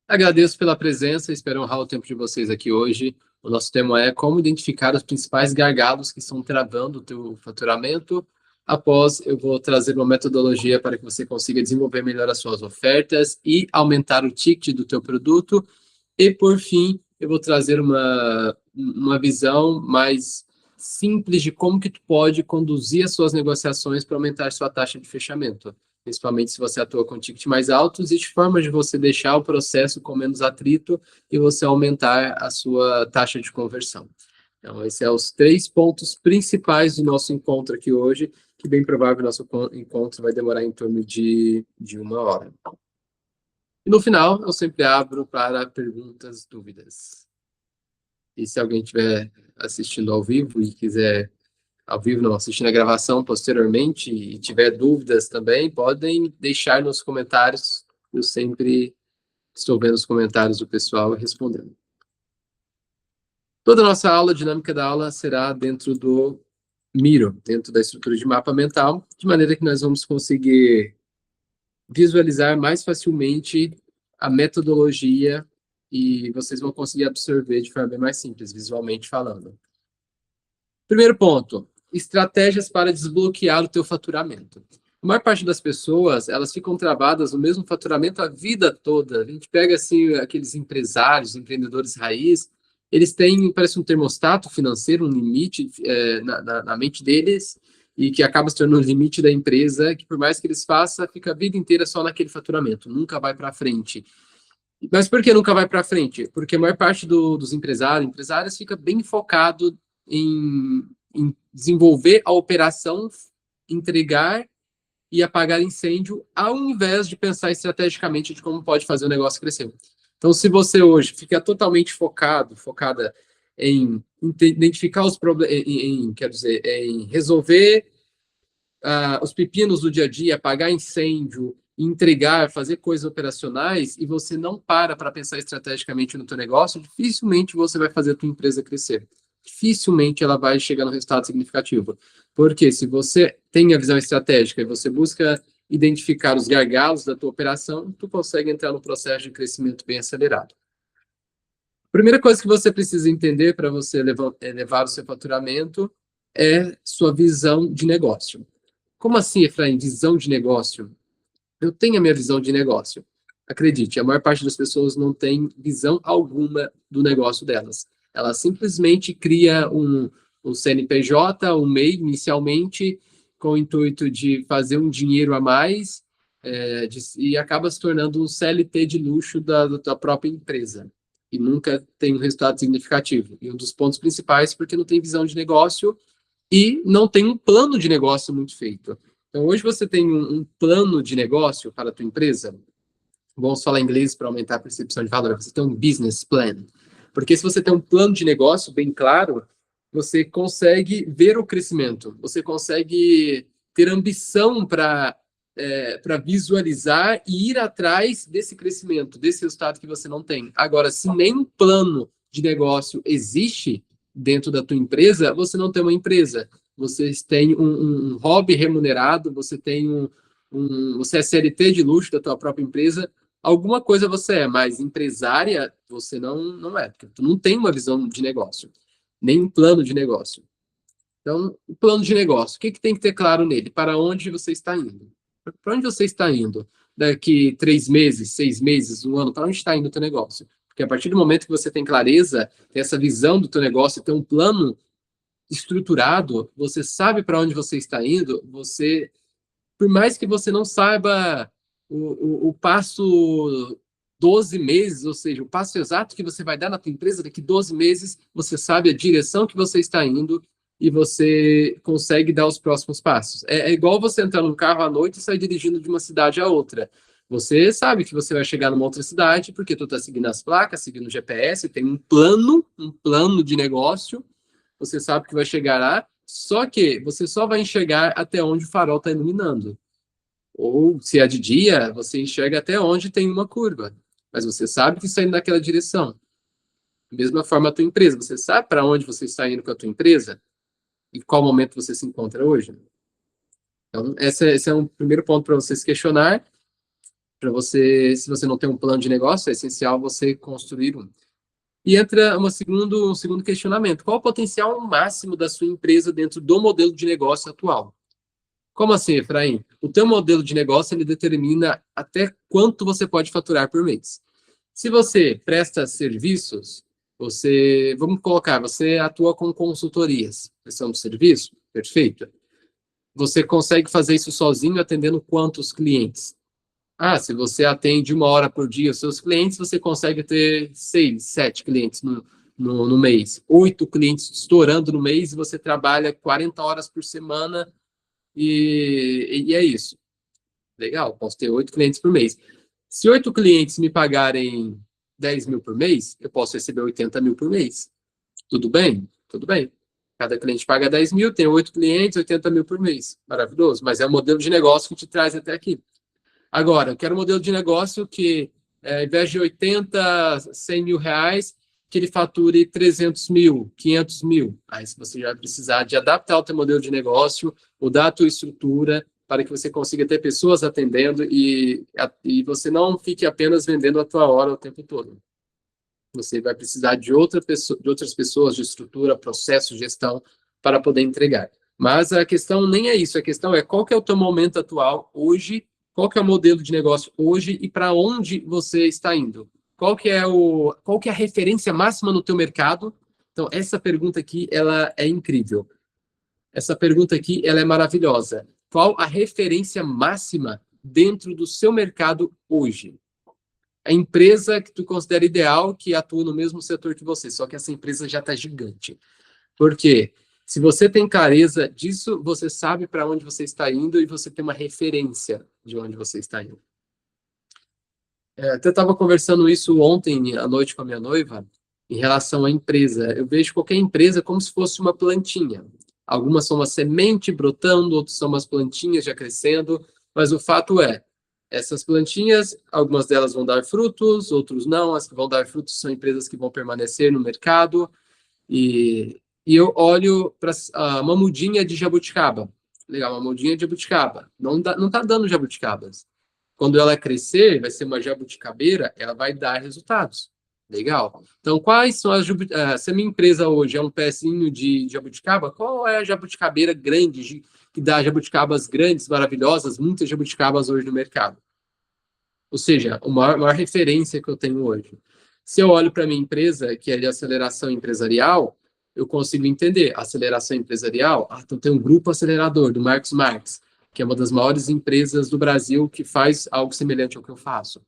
Agradeço pela presença, espero honrar o tempo de vocês aqui hoje. O nosso tema é como identificar os principais gargalos que estão travando o teu faturamento. Após, eu vou trazer uma metodologia para que você consiga desenvolver melhor as suas ofertas e aumentar o ticket do teu produto. E, por fim, eu vou trazer uma visão mais simples de como que tu pode conduzir as suas negociações para aumentar a sua taxa de fechamento, principalmente se você atua com tickets mais altos, e de forma de você deixar o processo com menos atrito e você aumentar a sua taxa de conversão. Então, esses são os 3 pontos principais do nosso encontro aqui hoje, que bem provável o nosso encontro vai demorar em torno de 1 hora. E no final, eu sempre abro para perguntas, dúvidas. E se alguém estiver assistindo ao vivo e quiser, ao vivo não, assistindo a gravação posteriormente e tiver dúvidas também, podem deixar nos comentários. Eu sempre estou vendo os comentários do pessoal e respondendo. Toda a nossa aula, a dinâmica da aula, será dentro do Miro, dentro da estrutura de mapa mental, de maneira que nós vamos conseguir visualizar mais facilmente a metodologia e vocês vão conseguir absorver de forma bem mais simples, visualmente falando. Primeiro ponto, estratégias para desbloquear o teu faturamento. A maior parte das pessoas, elas ficam travadas no mesmo faturamento a vida toda. A gente pega, assim, aqueles empresários, empreendedores raiz, eles têm, parece um termostato financeiro, um limite na mente deles, e que acaba se tornando o limite da empresa, que por mais que eles façam, fica a vida inteira só naquele faturamento, nunca vai para frente. Mas por que nunca vai para frente? Porque a maior parte dos empresários fica bem focado em desenvolver a operação, entregar e apagar incêndio, ao invés de pensar estrategicamente de como pode fazer o negócio crescer. Então, se você hoje fica totalmente focada em identificar os problemas, quer dizer, em resolver os pepinos do dia a dia, apagar incêndio, entregar, fazer coisas operacionais, e você não para pensar estrategicamente no teu negócio, dificilmente você vai fazer a tua empresa crescer. Dificilmente ela vai chegar no resultado significativo. Porque se você tem a visão estratégica e você busca identificar os gargalos da tua operação, tu consegue entrar no processo de crescimento bem acelerado. A primeira coisa que você precisa entender para você elevar o seu faturamento é sua visão de negócio. Como assim, Efraim, visão de negócio? Eu tenho a minha visão de negócio. Acredite, a maior parte das pessoas não tem visão alguma do negócio delas. Ela simplesmente cria um CNPJ, um MEI, inicialmente, com o intuito de fazer um dinheiro a mais, e acaba se tornando um CLT de luxo da própria empresa. E nunca tem um resultado significativo. E um dos pontos principais é porque não tem visão de negócio e não tem um plano de negócio muito feito. Então, hoje você tem um plano de negócio para a tua empresa. Vamos falar inglês para aumentar a percepção de valor. Você tem um business plan. Porque se você tem um plano de negócio bem claro, você consegue ver o crescimento. Você consegue ter ambição para visualizar e ir atrás desse crescimento, desse resultado que você não tem. Agora, se nem um plano de negócio existe dentro da tua empresa, você não tem uma empresa. Você tem um hobby remunerado, você tem você é CLT de luxo da tua própria empresa. Alguma coisa você é, mas empresária você não é, porque tu não tem uma visão de negócio, nem um plano de negócio. Então, o plano de negócio, o que tem que ter claro nele? Para onde você está indo? Para onde você está indo? Daqui 3 meses, 6 meses, um ano, para onde está indo o teu negócio? Porque a partir do momento que você tem clareza, tem essa visão do teu negócio, tem um plano estruturado, você sabe para onde você está indo, por mais que você não saiba o passo 12 meses, ou seja, o passo exato que você vai dar na tua empresa daqui 12 meses, você sabe a direção que você está indo e você consegue dar os próximos passos. É igual você entrar no carro à noite e sair dirigindo de uma cidade a outra. Você sabe que você vai chegar numa outra cidade porque tu está seguindo as placas, seguindo o GPS, tem um plano de negócio, você sabe que vai chegar lá, só que você só vai enxergar até onde o farol está iluminando. Ou, se é de dia, você enxerga até onde tem uma curva. Mas você sabe que está indo naquela direção. Da mesma forma, a tua empresa. Você sabe para onde você está indo com a tua empresa? E qual momento você se encontra hoje? Então, esse é um primeiro ponto para você se questionar, se você não tem um plano de negócio, é essencial você construir um. E entra um segundo questionamento. Qual o potencial máximo da sua empresa dentro do modelo de negócio atual? Como assim, Efraim? O teu modelo de negócio, ele determina até quanto você pode faturar por mês. Se você presta serviços, vamos colocar, você atua com consultorias, prestação de serviço, perfeito. Você consegue fazer isso sozinho, atendendo quantos clientes? Se você atende 1 hora por dia os seus clientes, você consegue ter 6, 7 clientes no mês. 8 clientes estourando no mês e você trabalha 40 horas por semana e é isso. Legal, posso ter 8 clientes por mês. Se 8 clientes me pagarem 10 mil por mês, eu posso receber 80 mil por mês. Tudo bem? Tudo bem. Cada cliente paga 10 mil, tem 8 clientes, 80 mil por mês. Maravilhoso, mas é o modelo de negócio que te traz até aqui. Agora, eu quero um modelo de negócio que, ao invés de 80, 100 mil reais, que ele fature 300 mil, 500 mil. Aí você já vai precisar de adaptar o teu modelo de negócio, mudar a tua estrutura, para que você consiga ter pessoas atendendo e você não fique apenas vendendo a tua hora o tempo todo. Você vai precisar de outras pessoas, de estrutura, processo, gestão, para poder entregar. Mas a questão nem é isso, a questão é qual que é o teu momento atual hoje, qual que é o modelo de negócio hoje e para onde você está indo. Qual que é a referência máxima no teu mercado? Então, essa pergunta aqui, ela é incrível. Essa pergunta aqui, ela é maravilhosa. Qual a referência máxima dentro do seu mercado hoje? A empresa que tu considera ideal, que atua no mesmo setor que você, só que essa empresa já está gigante. Por quê? Se você tem clareza disso, você sabe para onde você está indo e você tem uma referência de onde você está indo. Até estava conversando isso ontem à noite com a minha noiva, em relação à empresa. Eu vejo qualquer empresa como se fosse uma plantinha. Algumas são uma semente brotando, outras são umas plantinhas já crescendo, mas o fato é, essas plantinhas, algumas delas vão dar frutos, outros não. As que vão dar frutos são empresas que vão permanecer no mercado. E eu olho para uma mudinha de jabuticaba. Legal, uma mudinha de jabuticaba. Não está dando jabuticabas. Quando ela crescer, vai ser uma jabuticabeira, ela vai dar resultados. Legal. Então, quais são se a minha empresa hoje é um pezinho de jabuticaba, qual é a jabuticabeira grande, que dá jabuticabas grandes, maravilhosas, muitas jabuticabas hoje no mercado? Ou seja, a maior referência que eu tenho hoje. Se eu olho para a minha empresa, que é de aceleração empresarial, eu consigo entender. Aceleração empresarial, então tem um grupo acelerador do Marcos Marques, que é uma das maiores empresas do Brasil que faz algo semelhante ao que eu faço.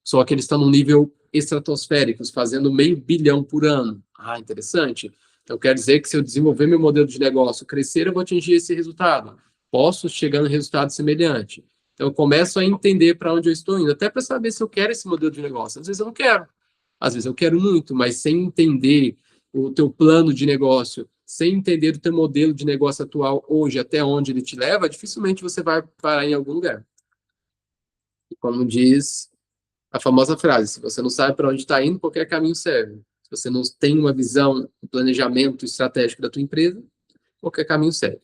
Só que eles estão num nível estratosférico, fazendo 500 milhões por ano. Interessante. Então, quer dizer que se eu desenvolver meu modelo de negócio, crescer, eu vou atingir esse resultado. Posso chegar no resultado semelhante. Então, eu começo a entender para onde eu estou indo, até para saber se eu quero esse modelo de negócio. Às vezes eu não quero. Às vezes eu quero muito, mas sem entender o teu plano de negócio, sem entender o teu modelo de negócio atual hoje, até onde ele te leva, dificilmente você vai parar em algum lugar. E como diz a famosa frase, se você não sabe para onde está indo, qualquer caminho serve. Se você não tem uma visão, um planejamento estratégico da tua empresa, qualquer caminho serve.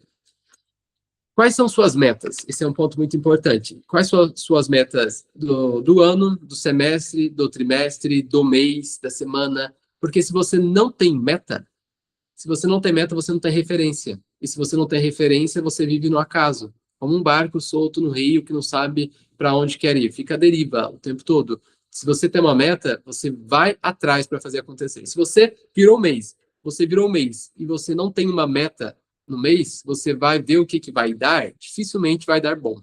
Quais são suas metas? Esse é um ponto muito importante. Quais são suas metas do ano, do semestre, do trimestre, do mês, da semana? Porque se você não tem meta, você não tem referência. E se você não tem referência, você vive no acaso. Como um barco solto no rio que não sabe para onde quer ir. Fica à deriva o tempo todo. Se você tem uma meta, você vai atrás para fazer acontecer. Se você virou mês e você não tem uma meta no mês, você vai ver o que vai dar, dificilmente vai dar bom.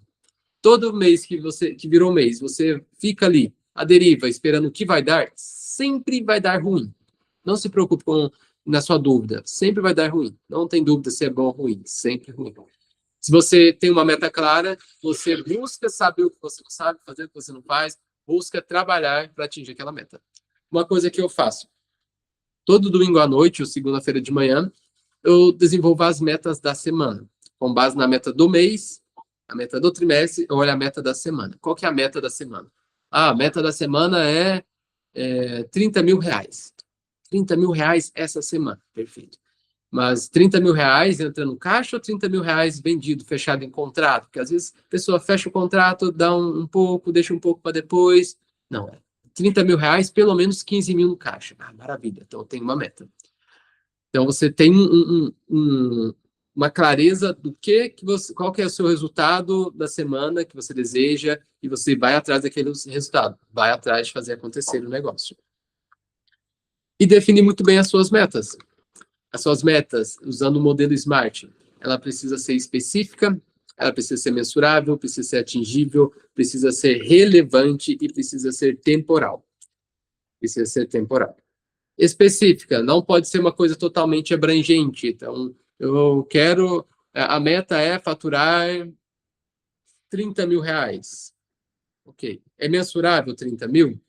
Todo mês que virou mês, você fica ali, à deriva, esperando o que vai dar, sempre vai dar ruim. Não se preocupe na sua dúvida, sempre vai dar ruim. Não tem dúvida se é bom ou ruim, sempre ruim. Se você tem uma meta clara, você busca saber o que você não sabe, fazer o que você não faz, busca trabalhar para atingir aquela meta. Uma coisa que eu faço, todo domingo à noite ou segunda-feira de manhã, eu desenvolvo as metas da semana, com base na meta do mês, a meta do trimestre, ou a meta da semana. Qual que é a meta da semana? A meta da semana é 30 mil reais. 30 mil reais essa semana, perfeito. Mas 30 mil reais entra no caixa ou 30 mil reais vendido, fechado em contrato? Porque às vezes a pessoa fecha o contrato, dá um pouco, deixa um pouco para depois. Não, 30 mil reais, pelo menos 15 mil no caixa. Ah, maravilha, então tem uma meta. Então você tem uma clareza do que você, qual que é o seu resultado da semana que você deseja e você vai atrás daquele resultado, vai atrás de fazer acontecer o negócio. E definir muito bem as suas metas. As suas metas, usando o modelo SMART, ela precisa ser específica, ela precisa ser mensurável, precisa ser atingível, precisa ser relevante e precisa ser temporal. Precisa ser temporal. Específica, não pode ser uma coisa totalmente abrangente. Então, eu quero, a meta é faturar 30 mil reais. Ok. É mensurável 30 mil?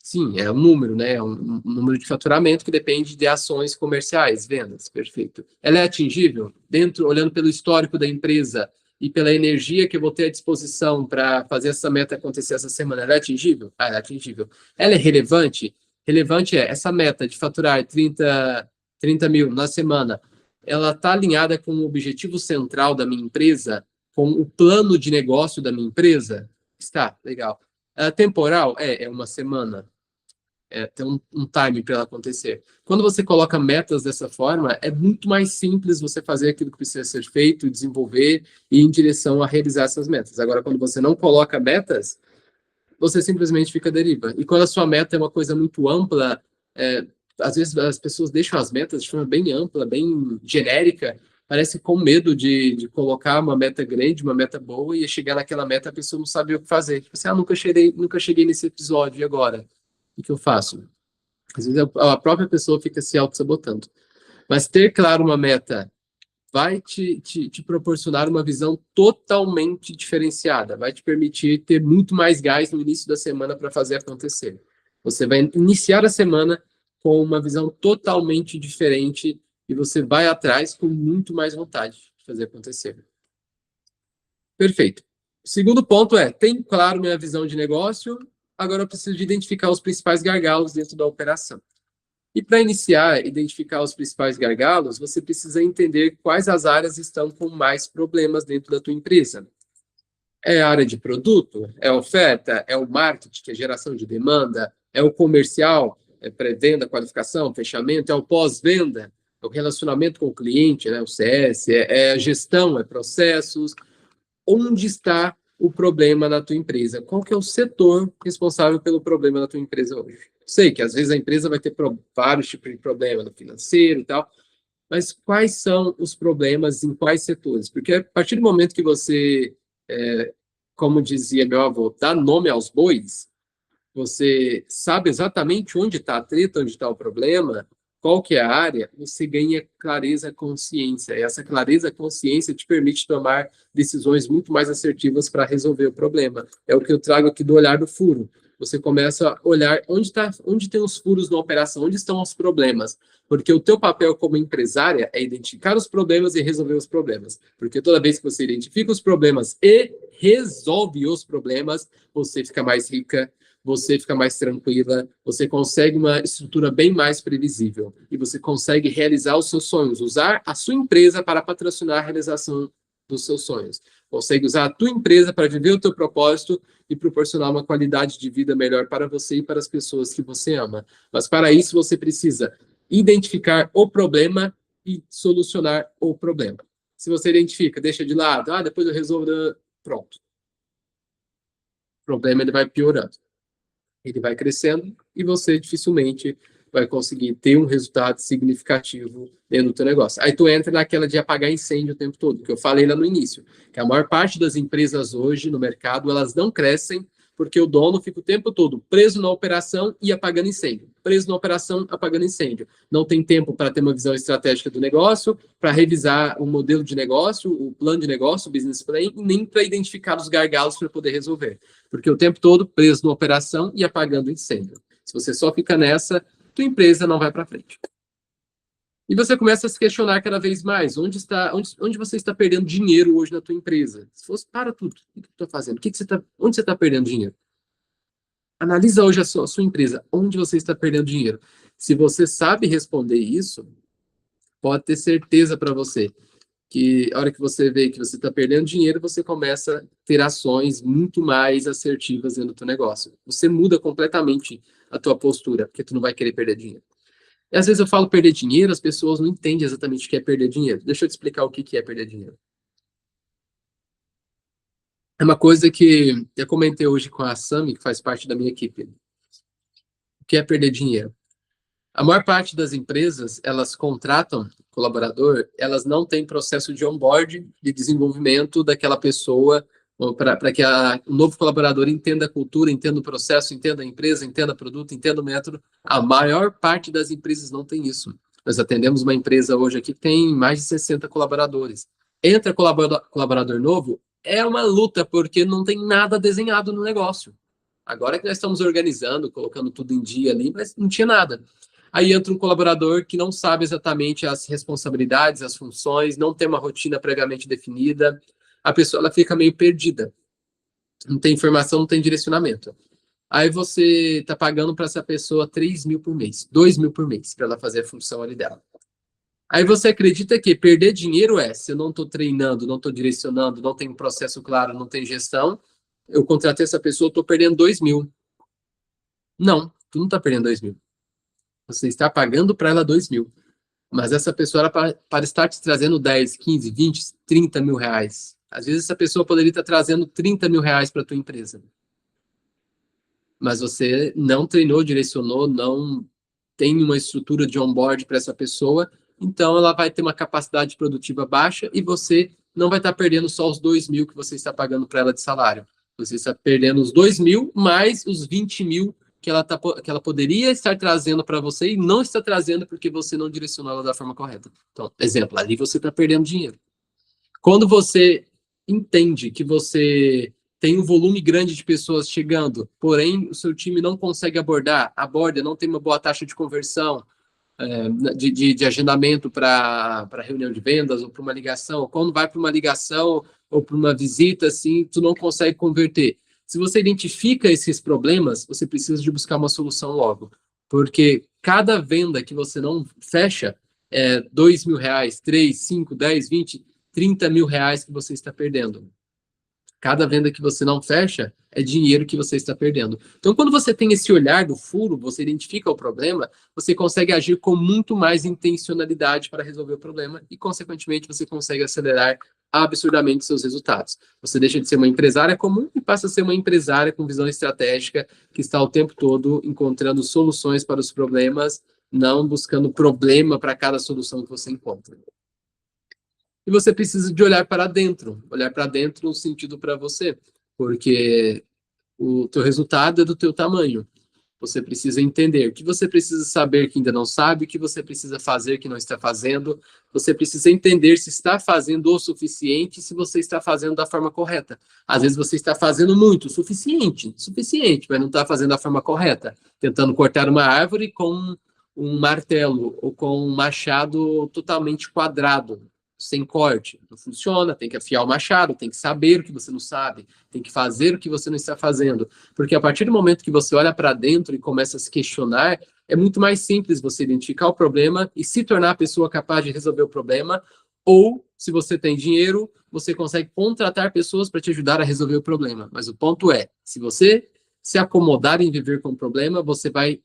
Sim, é um número, né? É um número de faturamento que depende de ações comerciais, vendas, perfeito. Ela é atingível? Dentro, olhando pelo histórico da empresa e pela energia que eu vou ter à disposição para fazer essa meta acontecer essa semana, ela é atingível? Ah, ela é atingível. Ela é relevante? Relevante é essa meta de faturar 30 mil na semana, ela está alinhada com o objetivo central da minha empresa, com o plano de negócio da minha empresa? Está, legal. Temporal? É uma semana. Tem um time para ela acontecer. Quando você coloca metas dessa forma, é muito mais simples você fazer aquilo que precisa ser feito, desenvolver e ir em direção a realizar essas metas. Agora, quando você não coloca metas, você simplesmente fica à deriva. E quando a sua meta é uma coisa muito ampla, às vezes as pessoas deixam as metas de forma bem ampla, bem genérica, parece com medo de colocar uma meta grande, uma meta boa, e chegar naquela meta a pessoa não sabe o que fazer. Tipo assim, nunca cheguei nesse episódio, e agora? O que eu faço? Às vezes a própria pessoa fica se auto-sabotando. Mas ter, claro, uma meta vai te proporcionar uma visão totalmente diferenciada, vai te permitir ter muito mais gás no início da semana para fazer acontecer. Você vai iniciar a semana com uma visão totalmente diferente e você vai atrás com muito mais vontade de fazer acontecer. Perfeito. O segundo ponto tem claro minha visão de negócio, agora eu preciso de identificar os principais gargalos dentro da operação. E para iniciar, identificar os principais gargalos, você precisa entender quais as áreas estão com mais problemas dentro da tua empresa. É a área de produto? É a oferta? É o marketing, que é geração de demanda? É o comercial? É pré-venda, qualificação, fechamento? É o pós-venda? É o relacionamento com o cliente, né? O CS? É a gestão? É processos? Onde está o problema na tua empresa? Qual que é o setor responsável pelo problema na tua empresa hoje? Sei que às vezes a empresa vai ter vários tipos de problema no financeiro e tal, mas quais são os problemas em quais setores? Porque a partir do momento que você, como dizia meu avô, dá nome aos bois, você sabe exatamente onde está a treta, onde está o problema, qual que é a área, você ganha clareza, consciência. E essa clareza, consciência te permite tomar decisões muito mais assertivas para resolver o problema. É o que eu trago aqui do olhar do furo. Você começa a olhar onde tem os furos na operação, onde estão os problemas. Porque o teu papel como empresária é identificar os problemas e resolver os problemas. Porque toda vez que você identifica os problemas e resolve os problemas, você fica mais rica, você fica mais tranquila, você consegue uma estrutura bem mais previsível e você consegue realizar os seus sonhos, usar a sua empresa para patrocinar a realização dos seus sonhos. Consegue usar a tua empresa para viver o teu propósito e proporcionar uma qualidade de vida melhor para você e para as pessoas que você ama. Mas para isso você precisa identificar o problema e solucionar o problema. Se você identifica, deixa de lado, depois eu resolvo, pronto. O problema ele vai piorando. Ele vai crescendo e você dificilmente vai conseguir ter um resultado significativo dentro do teu negócio. Aí tu entra naquela de apagar incêndio o tempo todo, que eu falei lá no início, que a maior parte das empresas hoje no mercado, elas não crescem porque o dono fica o tempo todo preso na operação e apagando incêndio. Preso na operação, apagando incêndio. Não tem tempo para ter uma visão estratégica do negócio, para revisar o modelo de negócio, o plano de negócio, o business plan, e nem para identificar os gargalos para poder resolver. Porque o tempo todo preso na operação e apagando incêndio. Se você só fica nessa, tua empresa não vai para frente. E você começa a se questionar cada vez mais, onde você está perdendo dinheiro hoje na tua empresa? Se fosse, para tudo, o que eu estou fazendo? Onde você está perdendo dinheiro? Analisa hoje a sua empresa, onde você está perdendo dinheiro. Se você sabe responder isso, pode ter certeza para você que a hora que você vê que você está perdendo dinheiro, você começa a ter ações muito mais assertivas dentro do teu negócio. Você muda completamente a tua postura, porque tu não vai querer perder dinheiro. E às vezes eu falo perder dinheiro, as pessoas não entendem exatamente o que é perder dinheiro. Deixa eu te explicar o que é perder dinheiro. É uma coisa que eu comentei hoje com a Sami, que faz parte da minha equipe. O que é perder dinheiro? A maior parte das empresas, elas contratam colaborador, elas não têm processo de onboard, de desenvolvimento daquela pessoa, para que o novo colaborador entenda a cultura, entenda o processo, entenda a empresa, entenda o produto, entenda o método. A maior parte das empresas não tem isso. Nós atendemos uma empresa hoje aqui que tem mais de 60 colaboradores. Entra colaborador novo, é uma luta, porque não tem nada desenhado no negócio. Agora que nós estamos organizando, colocando tudo em dia ali, mas não tinha nada. Aí entra um colaborador que não sabe exatamente as responsabilidades, as funções, não tem uma rotina previamente definida. A pessoa ela fica meio perdida. Não tem informação, não tem direcionamento. Aí você está pagando para essa pessoa 3 mil por mês, 2 mil por mês, para ela fazer a função ali dela. Aí você acredita que perder dinheiro se eu não estou treinando, não estou direcionando, não tenho um processo claro, não tem gestão, eu contratei essa pessoa, estou perdendo 2 mil. Não, tu não está perdendo 2 mil. Você está pagando para ela 2 mil. Mas essa pessoa era para estar te trazendo 10, 15, 20, 30 mil reais. Às vezes essa pessoa poderia estar trazendo 30 mil reais para a tua empresa. Mas você não treinou, direcionou, não tem uma estrutura de onboard para essa pessoa, então ela vai ter uma capacidade produtiva baixa e você não vai estar perdendo só os 2 mil que você está pagando para ela de salário. Você está perdendo os 2 mil mais os 20 mil que ela poderia estar trazendo para você e não está trazendo porque você não direcionou ela da forma correta. Então, exemplo, ali você está perdendo dinheiro. Quando você entende que você tem um volume grande de pessoas chegando, porém o seu time não consegue aborda, não tem uma boa taxa de conversão, de agendamento para reunião de vendas ou para uma ligação, quando vai para uma ligação ou para uma visita, assim, tu não consegue converter. Se você identifica esses problemas, você precisa de buscar uma solução logo, porque cada venda que você não fecha 2 mil reais, 3, 5, 10, 20, 30 mil reais que você está perdendo. Cada venda que você não fecha é dinheiro que você está perdendo. Então, quando você tem esse olhar do furo, você identifica o problema, você consegue agir com muito mais intencionalidade para resolver o problema e, consequentemente, você consegue acelerar absurdamente seus resultados. Você deixa de ser uma empresária comum e passa a ser uma empresária com visão estratégica que está o tempo todo encontrando soluções para os problemas, não buscando problema para cada solução que você encontra. E você precisa de olhar para dentro no sentido para você, porque o teu resultado é do teu tamanho. Você precisa entender o que você precisa saber que ainda não sabe, o que você precisa fazer que não está fazendo. Você precisa entender se está fazendo o suficiente, se você está fazendo da forma correta. Às vezes você está fazendo muito, suficiente, mas não está fazendo da forma correta. Tentando cortar uma árvore com um martelo ou com um machado totalmente quadrado, sem corte. Não funciona, tem que afiar o machado, tem que saber o que você não sabe, tem que fazer o que você não está fazendo. Porque a partir do momento que você olha para dentro e começa a se questionar, é muito mais simples você identificar o problema e se tornar a pessoa capaz de resolver o problema, ou, se você tem dinheiro, você consegue contratar pessoas para te ajudar a resolver o problema. Mas o ponto é, se você se acomodar em viver com o problema, você vai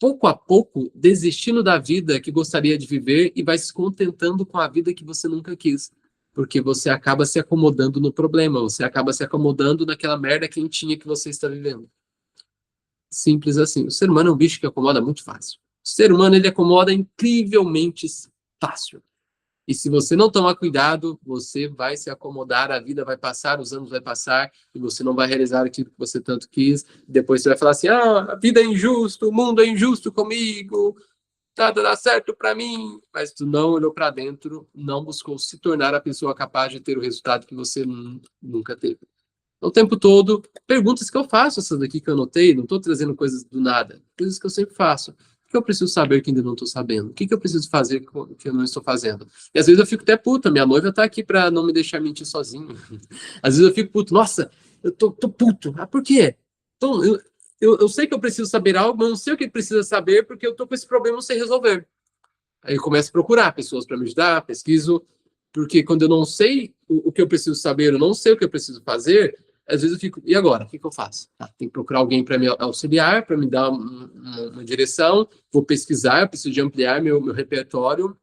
pouco a pouco, desistindo da vida que gostaria de viver e vai se contentando com a vida que você nunca quis. Porque você acaba se acomodando no problema, você acaba se acomodando naquela merda quentinha que você está vivendo. Simples assim. O ser humano é um bicho que acomoda muito fácil. O ser humano, ele acomoda incrivelmente fácil. E se você não tomar cuidado, você vai se acomodar, a vida vai passar, os anos vai passar, e você não vai realizar aquilo que você tanto quis. Depois você vai falar assim, a vida é injusta, o mundo é injusto comigo, nada dá certo para mim. Mas tu não olhou para dentro, não buscou se tornar a pessoa capaz de ter o resultado que você nunca teve. O tempo todo, perguntas que eu faço, essas daqui que eu anotei, não estou trazendo coisas do nada, coisas que eu sempre faço. O que eu preciso saber que ainda não estou sabendo? O que eu preciso fazer que eu não estou fazendo? E às vezes eu fico até puta, minha noiva está aqui para não me deixar mentir sozinho. Às vezes eu fico puto, nossa, eu tô puto. Ah, por quê? Então, eu sei que eu preciso saber algo, mas não sei o que precisa saber porque eu tô com esse problema sem resolver. Aí eu começo a procurar pessoas para me ajudar, pesquiso, porque quando eu não sei o que eu preciso saber, eu não sei o que eu preciso fazer, às vezes eu fico, e agora? O que eu faço? Tem que procurar alguém para me auxiliar, para me dar uma direção, vou pesquisar, eu preciso de ampliar meu repertório.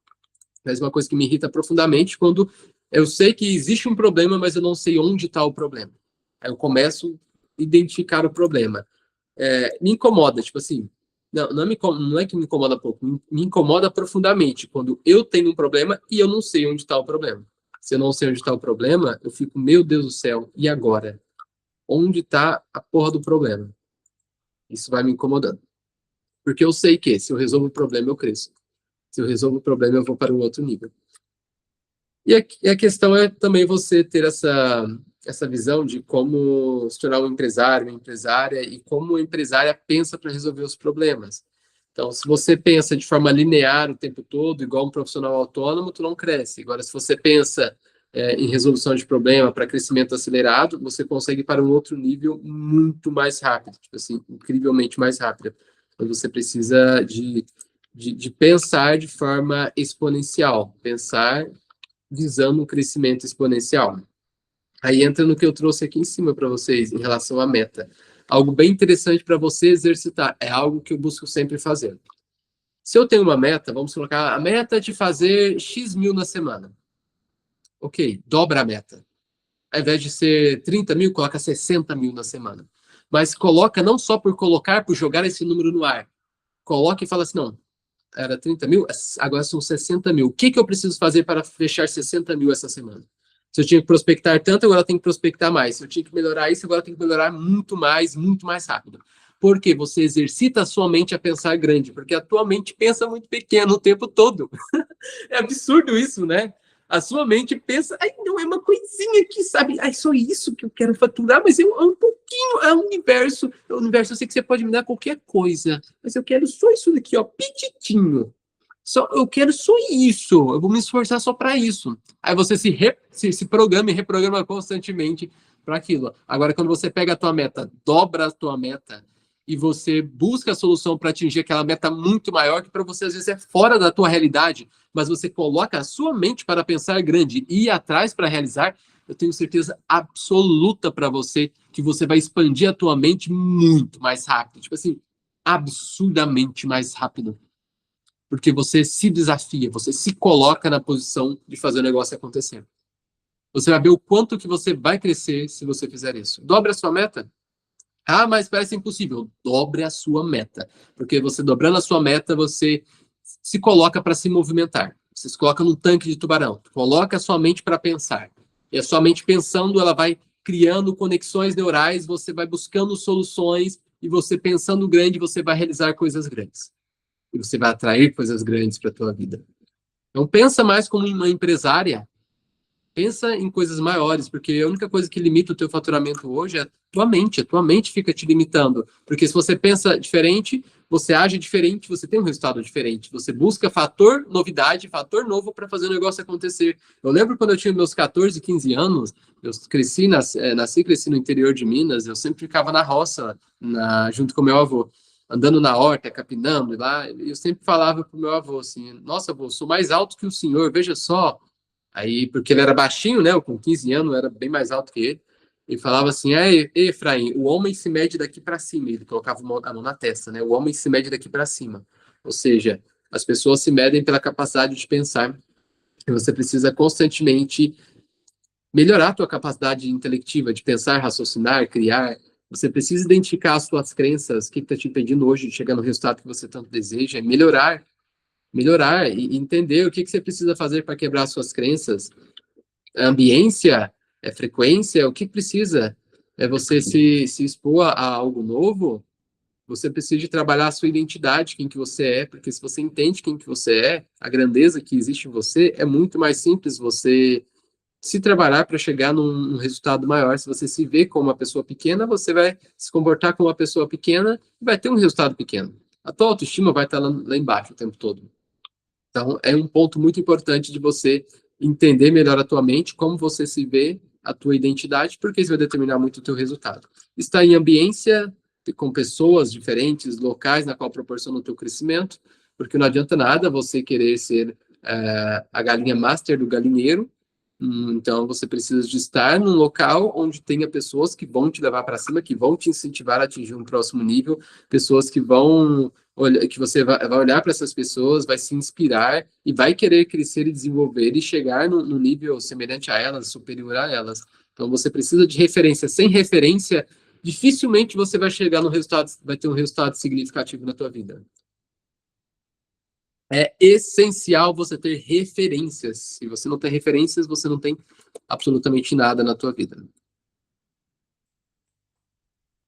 Mas uma coisa que me irrita profundamente quando eu sei que existe um problema, mas eu não sei onde está o problema. Aí eu começo a identificar o problema. Me incomoda, tipo assim, não é que me incomoda pouco, me incomoda profundamente quando eu tenho um problema e eu não sei onde está o problema. Se eu não sei onde está o problema, eu fico, meu Deus do céu, e agora? Onde está a porra do problema? Isso vai me incomodando. Porque eu sei que se eu resolvo o problema, eu cresço. Se eu resolvo o problema, eu vou para um outro nível. E a questão é também você ter essa visão de como se tornar um empresário, uma empresária, e como a empresária pensa para resolver os problemas. Então, se você pensa de forma linear o tempo todo, igual um profissional autônomo, tu não cresce. Agora, se você pensa em resolução de problema para crescimento acelerado, você consegue ir para um outro nível muito mais rápido, tipo assim, incrivelmente mais rápido. Então, você precisa de pensar de forma exponencial, pensar visando um crescimento exponencial. Aí entra no que eu trouxe aqui em cima para vocês, em relação à meta. Algo bem interessante para você exercitar, é algo que eu busco sempre fazer. Se eu tenho uma meta, vamos colocar a meta de fazer X mil na semana. Ok, dobra a meta. Ao invés de ser 30 mil, coloca 60 mil na semana. Mas coloca não só por colocar, por jogar esse número no ar. Coloca e fala assim, não, era 30 mil, agora são 60 mil. O que eu preciso fazer para fechar 60 mil essa semana? Se eu tinha que prospectar tanto, agora eu tenho que prospectar mais. Se eu tinha que melhorar isso, agora eu tenho que melhorar muito mais rápido. Porque você exercita a sua mente a pensar grande, porque a tua mente pensa muito pequeno o tempo todo. É absurdo isso, né? A sua mente pensa, ai, não, é uma coisinha aqui, sabe? Ai, só isso que eu quero faturar, mas é um pouquinho, é um universo. O universo, eu sei que você pode me dar qualquer coisa, mas eu quero só isso daqui, ó, pititinho. Eu quero só isso, eu vou me esforçar só para isso. Aí você se programa e reprograma constantemente para aquilo. Agora, quando você pega a tua meta, dobra a tua meta e você busca a solução para atingir aquela meta muito maior, que para você às vezes é fora da tua realidade, mas você coloca a sua mente para pensar grande e ir atrás para realizar, eu tenho certeza absoluta para você que você vai expandir a tua mente muito mais rápido. Tipo assim, absurdamente mais rápido. Porque você se desafia, você se coloca na posição de fazer o negócio acontecer. Você vai ver o quanto que você vai crescer se você fizer isso. Dobre a sua meta. Ah, mas parece impossível. Dobre a sua meta. Porque você dobrando a sua meta, você se coloca para se movimentar. Você se coloca num tanque de tubarão. Coloca a sua mente para pensar. E a sua mente pensando, ela vai criando conexões neurais, você vai buscando soluções, e você pensando grande, você vai realizar coisas grandes. E você vai atrair coisas grandes para a tua vida. Então, pensa mais como uma empresária. Pensa em coisas maiores, porque a única coisa que limita o teu faturamento hoje é a tua mente. A tua mente fica te limitando. Porque se você pensa diferente, você age diferente, você tem um resultado diferente. Você busca fator novidade, fator novo para fazer o negócio acontecer. Eu lembro quando eu tinha meus 14, 15 anos, eu nasci e cresci no interior de Minas, eu sempre ficava na roça, junto com meu avô, andando na horta, capinando lá. Eu sempre falava pro meu avô assim: nossa, avô, sou mais alto que o senhor, veja só. Aí, porque ele era baixinho, né? Eu com 15 anos eu era bem mais alto que ele. Ele falava assim: Efraim, o homem se mede daqui para cima. Ele colocava a mão na testa, né? O homem se mede daqui para cima. Ou seja, as pessoas se medem pela capacidade de pensar. E você precisa constantemente melhorar a tua capacidade intelectiva de pensar, raciocinar, criar. Você precisa identificar as suas crenças, o que está te impedindo hoje de chegar no resultado que você tanto deseja, melhorar e entender o que você precisa fazer para quebrar suas crenças. A ambiência, frequência, o que precisa é você se expor a algo novo. Você precisa trabalhar a sua identidade, quem que você é, porque se você entende quem que você é, a grandeza que existe em você, é muito mais simples você se trabalhar para chegar num resultado maior. Se você se vê como uma pessoa pequena, você vai se comportar como uma pessoa pequena e vai ter um resultado pequeno. A tua autoestima vai estar lá embaixo o tempo todo. Então, é um ponto muito importante de você entender melhor a tua mente, como você se vê, a tua identidade, porque isso vai determinar muito o teu resultado. Estar em ambiência com pessoas diferentes, locais, na qual proporciona o teu crescimento. Porque não adianta nada você querer ser a galinha master do galinheiro. Então, você precisa de estar num local onde tenha pessoas que vão te levar para cima, que vão te incentivar a atingir um próximo nível, pessoas que vão olhar, que você vai olhar para essas pessoas, vai se inspirar e vai querer crescer e desenvolver e chegar no nível semelhante a elas, superior a elas. Então, você precisa de referência. Sem referência, dificilmente você vai chegar no resultado, vai ter um resultado significativo na tua vida. É essencial você ter referências. Se você não tem referências, você não tem absolutamente nada na tua vida.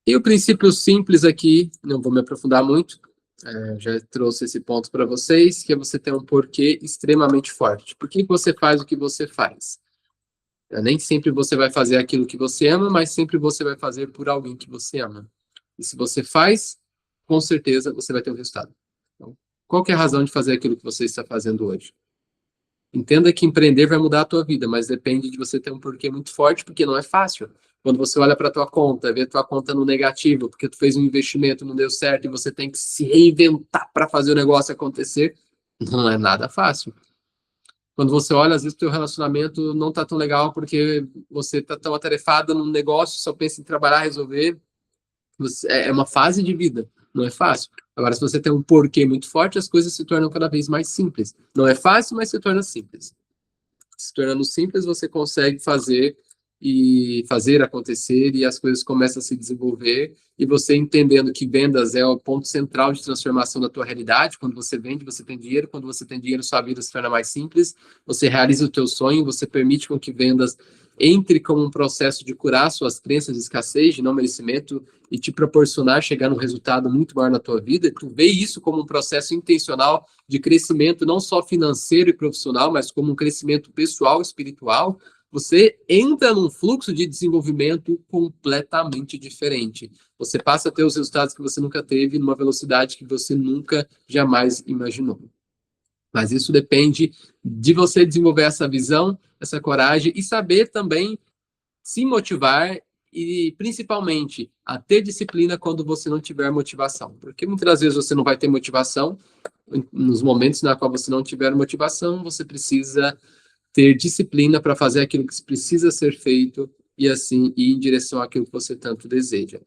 E o princípio simples aqui, não vou me aprofundar muito, já trouxe esse ponto para vocês, que é você ter um porquê extremamente forte. Por que você faz o que você faz? Nem sempre você vai fazer aquilo que você ama, mas sempre você vai fazer por alguém que você ama. E se você faz, com certeza você vai ter um resultado. Então, qual que é a razão de fazer aquilo que você está fazendo hoje? Entenda que empreender vai mudar a tua vida, mas depende de você ter um porquê muito forte, porque não é fácil. Quando você olha para a tua conta, vê a tua conta no negativo, porque tu fez um investimento, não deu certo, e você tem que se reinventar para fazer o negócio acontecer, não é nada fácil. Quando você olha, às vezes o teu relacionamento não está tão legal porque você está tão atarefado num negócio, só pensa em trabalhar, resolver. É uma fase de vida, não é fácil. Agora, se você tem um porquê muito forte, as coisas se tornam cada vez mais simples. Não é fácil, mas se torna simples. Se tornando simples, você consegue fazer acontecer e as coisas começam a se desenvolver e você entendendo que vendas é o ponto central de transformação da tua realidade. Quando você vende, você tem dinheiro. Quando você tem dinheiro, sua vida se torna mais simples. Você realiza o teu sonho, você permite com que vendas entre como um processo de curar suas crenças de escassez, de não merecimento e te proporcionar chegar num resultado muito maior na tua vida. Tu vê isso como um processo intencional de crescimento, não só financeiro e profissional, mas como um crescimento pessoal, espiritual. Você entra num fluxo de desenvolvimento completamente diferente. Você passa a ter os resultados que você nunca teve numa velocidade que você nunca, jamais imaginou. Mas isso depende de você desenvolver essa visão, essa coragem e saber também se motivar e, principalmente, a ter disciplina quando você não tiver motivação. Porque muitas das vezes você não vai ter motivação. Nos momentos na qual você não tiver motivação, você precisa ter disciplina para fazer aquilo que precisa ser feito e, assim, ir em direção àquilo que você tanto deseja.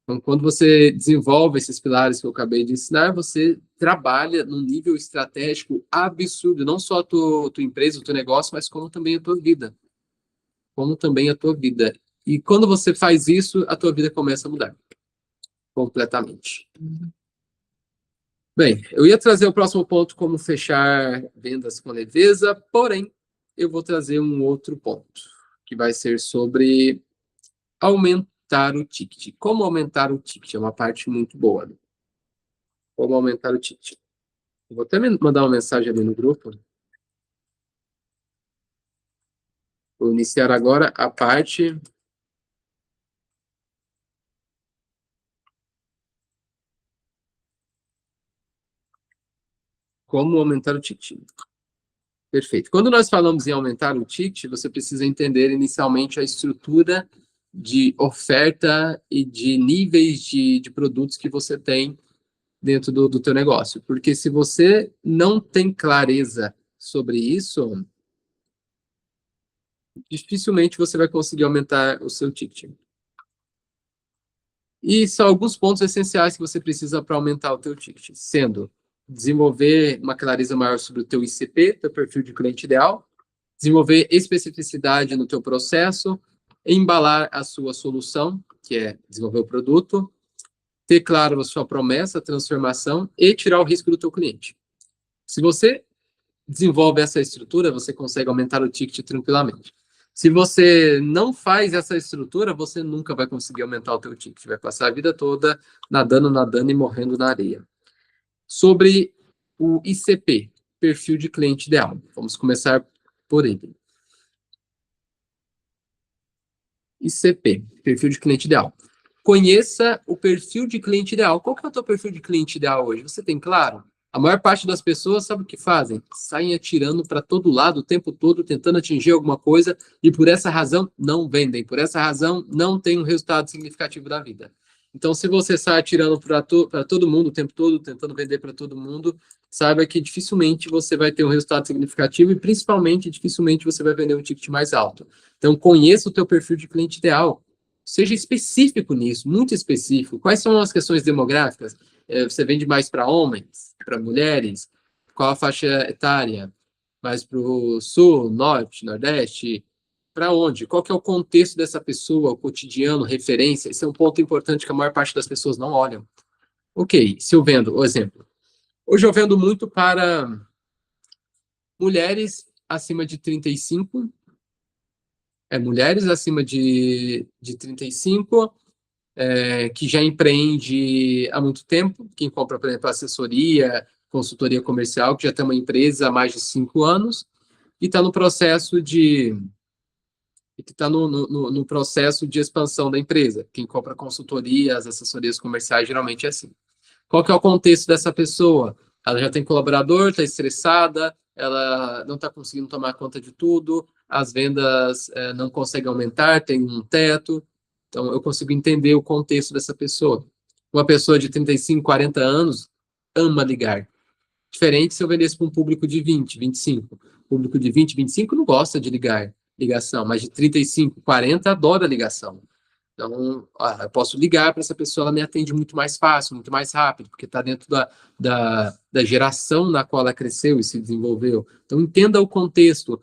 Então, quando você desenvolve esses pilares que eu acabei de ensinar, você trabalha num nível estratégico absurdo, não só a tua empresa, o teu negócio, mas como também a tua vida. Como também a tua vida. E quando você faz isso, a tua vida começa a mudar. Completamente. Bem, eu ia trazer o próximo ponto, como fechar vendas com leveza, porém, eu vou trazer um outro ponto, que vai ser sobre aumentar o ticket. Como aumentar o ticket? É uma parte muito boa. Né? Como aumentar o ticket. Eu vou até mandar uma mensagem ali no grupo. Vou iniciar agora a parte... Como aumentar o ticket. Perfeito. Quando nós falamos em aumentar o ticket, você precisa entender inicialmente a estrutura de oferta e de níveis de produtos que você tem dentro do teu negócio. Porque se você não tem clareza sobre isso, dificilmente você vai conseguir aumentar o seu ticket. E são alguns pontos essenciais que você precisa para aumentar o teu ticket, sendo desenvolver uma clareza maior sobre o teu ICP, teu perfil de cliente ideal, desenvolver especificidade no teu processo, embalar a sua solução, que é desenvolver o produto, ter claro a sua promessa, a transformação e tirar o risco do teu cliente. Se você desenvolve essa estrutura, você consegue aumentar o ticket tranquilamente. Se você não faz essa estrutura, você nunca vai conseguir aumentar o teu ticket. Vai passar a vida toda nadando e morrendo na areia. Sobre o ICP, perfil de cliente ideal. Vamos começar por ele. ICP, perfil de cliente ideal. Conheça o perfil de cliente ideal. Qual que é o teu perfil de cliente ideal hoje? Você tem claro? A maior parte das pessoas sabe o que fazem? Saem atirando para todo lado o tempo todo, tentando atingir alguma coisa, e por essa razão não vendem. Por essa razão não tem um resultado significativo da vida. Então, se você sai atirando para todo mundo o tempo todo, tentando vender para todo mundo, saiba que dificilmente você vai ter um resultado significativo e, principalmente, dificilmente você vai vender um ticket mais alto. Então, conheça o teu perfil de cliente ideal. Seja específico nisso, muito específico. Quais são as questões demográficas? Você vende mais para homens, para mulheres? Qual a faixa etária? Mais para o sul, norte, nordeste? Para onde? Qual que é o contexto dessa pessoa, o cotidiano, referência? Esse é um ponto importante que a maior parte das pessoas não olham. Ok, se eu vendo, por exemplo, hoje eu vendo muito para mulheres acima de 35, mulheres acima de 35, que já empreende há muito tempo, quem compra, por exemplo, assessoria, consultoria comercial, que já tem uma empresa há mais de 5 anos, e está no processo no processo de expansão da empresa. Quem compra consultorias, assessorias comerciais, geralmente é assim. Qual que é o contexto dessa pessoa? Ela já tem colaborador, está estressada, ela não está conseguindo tomar conta de tudo, as vendas não conseguem aumentar, tem um teto. Então, eu consigo entender o contexto dessa pessoa. Uma pessoa de 35, 40 anos ama ligar. Diferente se eu vendesse para um público de 20, 25. O público de 20, 25 não gosta de ligação, mas de 35, 40 adora ligação. Então, eu posso ligar para essa pessoa, ela me atende muito mais fácil, muito mais rápido, porque está dentro da geração na qual ela cresceu e se desenvolveu. Então, entenda o contexto,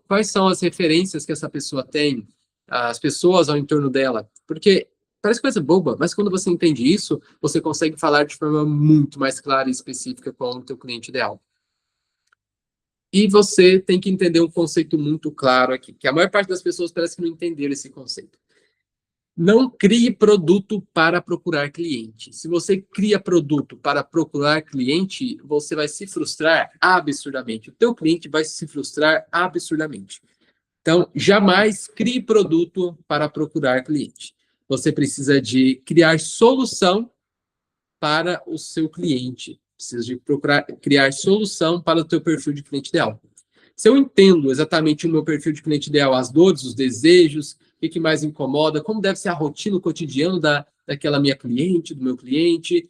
quais são as referências que essa pessoa tem, as pessoas ao entorno dela. Porque parece coisa boba, mas quando você entende isso, você consegue falar de forma muito mais clara e específica com o teu cliente ideal. E você tem que entender um conceito muito claro aqui, que a maior parte das pessoas parece que não entenderam esse conceito. Não crie produto para procurar cliente. Se você cria produto para procurar cliente, você vai se frustrar absurdamente. O teu cliente vai se frustrar absurdamente. Então, jamais crie produto para procurar cliente. Você precisa de criar solução para o seu cliente. Precisa de criar solução para o teu perfil de cliente ideal. Se eu entendo exatamente o meu perfil de cliente ideal, as dores, os desejos, o que mais incomoda, como deve ser a rotina, o cotidiano daquela minha cliente, do meu cliente,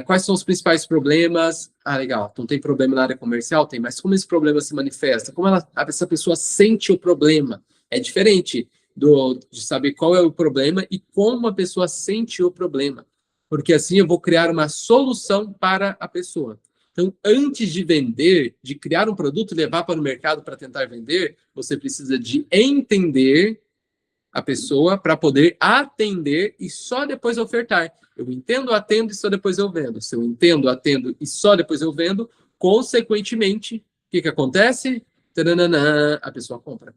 quais são os principais problemas. Legal, então tem problema na área comercial? Tem, mas como esse problema se manifesta? Como essa pessoa sente o problema? É diferente de saber qual é o problema e como a pessoa sente o problema. Porque assim eu vou criar uma solução para a pessoa. Então, antes de vender, de criar um produto e levar para o mercado para tentar vender, você precisa de entender a pessoa para poder atender e só depois ofertar. Eu entendo, atendo e só depois eu vendo. Se eu entendo, atendo e só depois eu vendo, consequentemente, o que acontece? Taranana, a pessoa compra.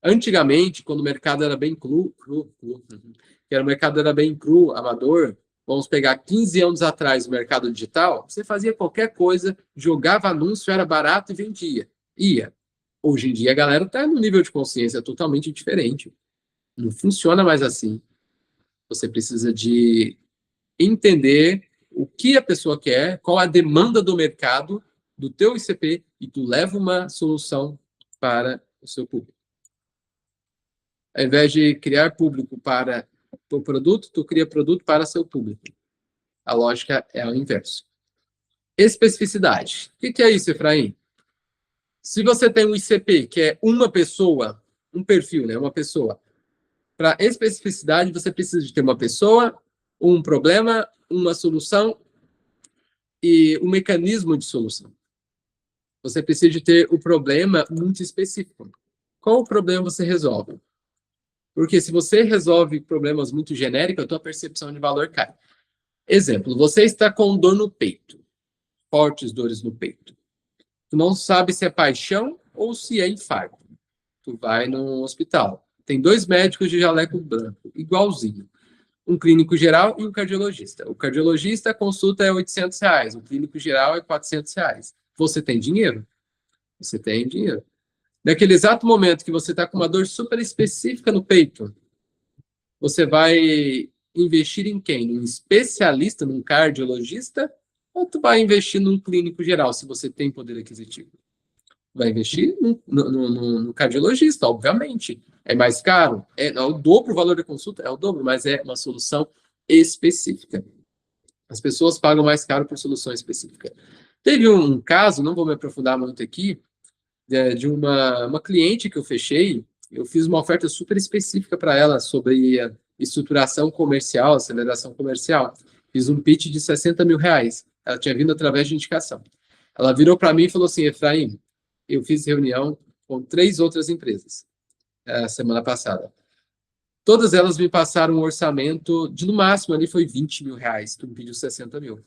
Antigamente, quando o mercado era bem cru, o mercado era bem cru, amador, vamos pegar 15 anos atrás o mercado digital, você fazia qualquer coisa, jogava anúncio, era barato e vendia. Ia. Hoje em dia a galera está num nível de consciência totalmente diferente. Não funciona mais assim. Você precisa de entender o que a pessoa quer, qual a demanda do mercado, do teu ICP, e tu leva uma solução para o seu público. Ao invés de criar público para o produto, tu cria produto para seu público. A lógica é o inverso. Especificidade. O que é isso, Efraim? Se você tem um ICP, que é uma pessoa, um perfil, né, uma pessoa, para especificidade, você precisa de ter uma pessoa, um problema, uma solução e um mecanismo de solução. Você precisa de ter o problema muito específico. Qual o problema você resolve? Porque se você resolve problemas muito genéricos, a tua percepção de valor cai. Exemplo, você está com dor no peito, fortes dores no peito. Tu não sabe se é paixão ou se é infarto. Tu vai no hospital. Tem 2 médicos de jaleco branco, igualzinho. Um clínico geral e um cardiologista. O cardiologista, a consulta é R$800, o clínico geral é R$400. Você tem dinheiro? Você tem dinheiro. Naquele exato momento que você está com uma dor super específica no peito, você vai investir em quem? Num especialista, num cardiologista? Ou tu vai investir num clínico geral, se você tem poder aquisitivo? Vai investir no cardiologista, obviamente. É mais caro? É o dobro o valor da consulta? É o dobro, mas é uma solução específica. As pessoas pagam mais caro por solução específica. Teve um caso, não vou me aprofundar muito aqui, de uma cliente que eu fechei. Eu fiz uma oferta super específica para ela sobre a estruturação comercial, aceleração comercial. Fiz um pitch de R$ 60.000. Ela tinha vindo através de indicação. Ela virou para mim e falou assim: Efraim, eu fiz reunião com 3 outras empresas semana passada. Todas elas me passaram um orçamento de, no máximo, ali foi R$ 20.000. Tu me pediu 60 mil.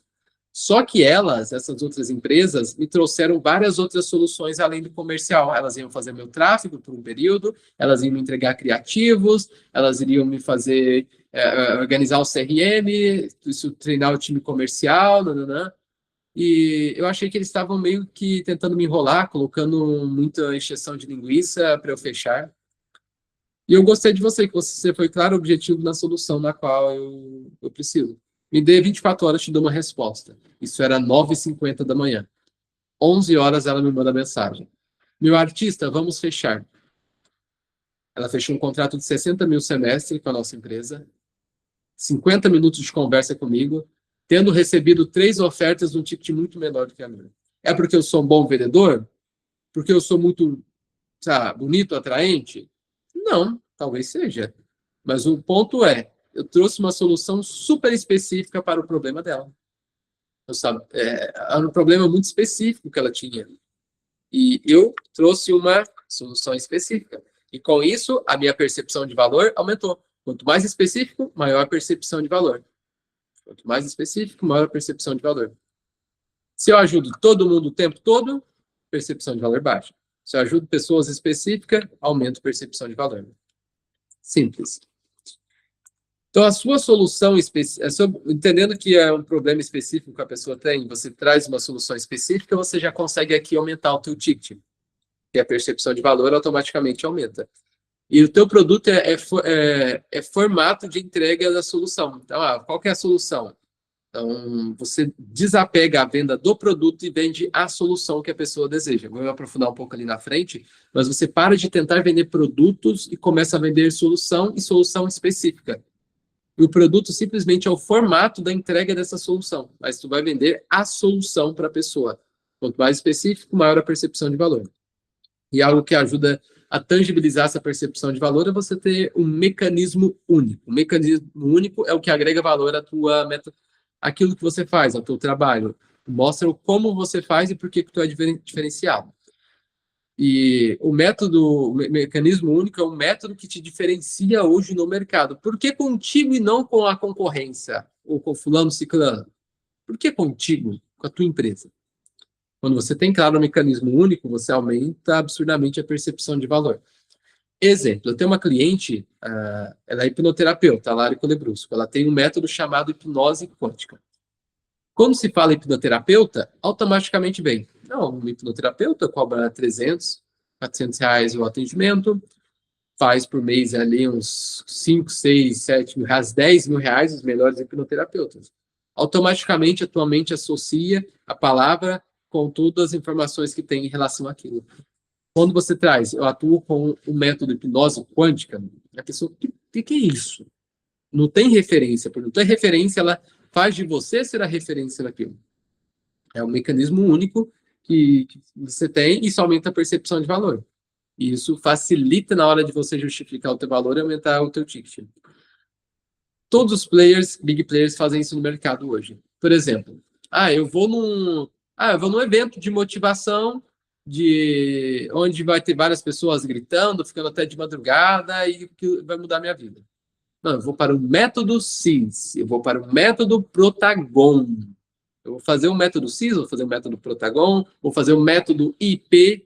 Só que essas outras empresas, me trouxeram várias outras soluções além do comercial. Elas iam fazer meu tráfego por um período, elas iam me entregar criativos, elas iriam me fazer organizar o CRM, isso, treinar o time comercial, nananã. E eu achei que eles estavam meio que tentando me enrolar, colocando muita encheção de linguiça para eu fechar. E eu gostei de você, que você foi claro, objetivo na solução na qual eu preciso. Me dê 24 horas, te dou uma resposta. Isso era 9h50 da manhã. 11 horas ela me manda mensagem. Meu artista, vamos fechar. Ela fechou um contrato de 60 mil semestre com a nossa empresa. 50 minutos de conversa comigo, tendo recebido 3 ofertas de um ticket muito menor do que a minha. É porque eu sou um bom vendedor? Porque eu sou muito, sabe, bonito, atraente? Não, talvez seja. Mas o ponto é, eu trouxe uma solução super específica para o problema dela. Era um problema muito específico que ela tinha. E eu trouxe uma solução específica. E com isso, a minha percepção de valor aumentou. Quanto mais específico, maior a percepção de valor. Quanto mais específico, maior a percepção de valor. Se eu ajudo todo mundo o tempo todo, percepção de valor baixa. Se eu ajudo pessoas específicas, aumento a percepção de valor. Simples. Então, a sua solução específica, entendendo que é um problema específico que a pessoa tem, você traz uma solução específica, você já consegue aqui aumentar o teu ticket. E a percepção de valor automaticamente aumenta. E o teu produto é formato de entrega da solução. Então, qual que é a solução? Então, você desapega a venda do produto e vende a solução que a pessoa deseja. Vou me aprofundar um pouco ali na frente, mas você para de tentar vender produtos e começa a vender solução e solução específica. E o produto simplesmente é o formato da entrega dessa solução, mas tu vai vender a solução para a pessoa. Quanto mais específico, maior a percepção de valor. E algo que ajuda a tangibilizar essa percepção de valor é você ter um mecanismo único. O mecanismo único é o que agrega valor à tua meta, aquilo que você faz, ao teu trabalho. Mostra como você faz e por que tu é diferenciado. E o mecanismo único é um método que te diferencia hoje no mercado. Por que contigo e não com a concorrência? Ou com fulano, ciclano? Por que contigo, com a tua empresa? Quando você tem claro o mecanismo único, você aumenta absurdamente a percepção de valor. Exemplo, eu tenho uma cliente, ela é hipnoterapeuta, a Lari Colebrusco. Ela tem um método chamado hipnose quântica. Quando se fala hipnoterapeuta, automaticamente vem. Não, um hipnoterapeuta cobra R$300, R$400 o atendimento, faz por mês ali uns 5, 6, 7 mil reais, R$10.000 os melhores hipnoterapeutas. Automaticamente a tua mente associa a palavra com todas as informações que tem em relação àquilo. Quando você traz, eu atuo com o método hipnose quântica, a pessoa, o que é isso? Não tem referência, porque não tem referência, ela faz de você ser a referência daquilo. É um mecanismo único que você tem e isso aumenta a percepção de valor. E isso facilita na hora de você justificar o teu valor e aumentar o teu ticket. Todos os players, big players, fazem isso no mercado hoje. Por exemplo, eu vou num evento de motivação onde vai ter várias pessoas gritando, ficando até de madrugada e que vai mudar minha vida. Não, eu vou para o método CIS, eu vou para o método Protagon. Eu vou fazer o método CIS, vou fazer o método Protagon, vou fazer o método IP.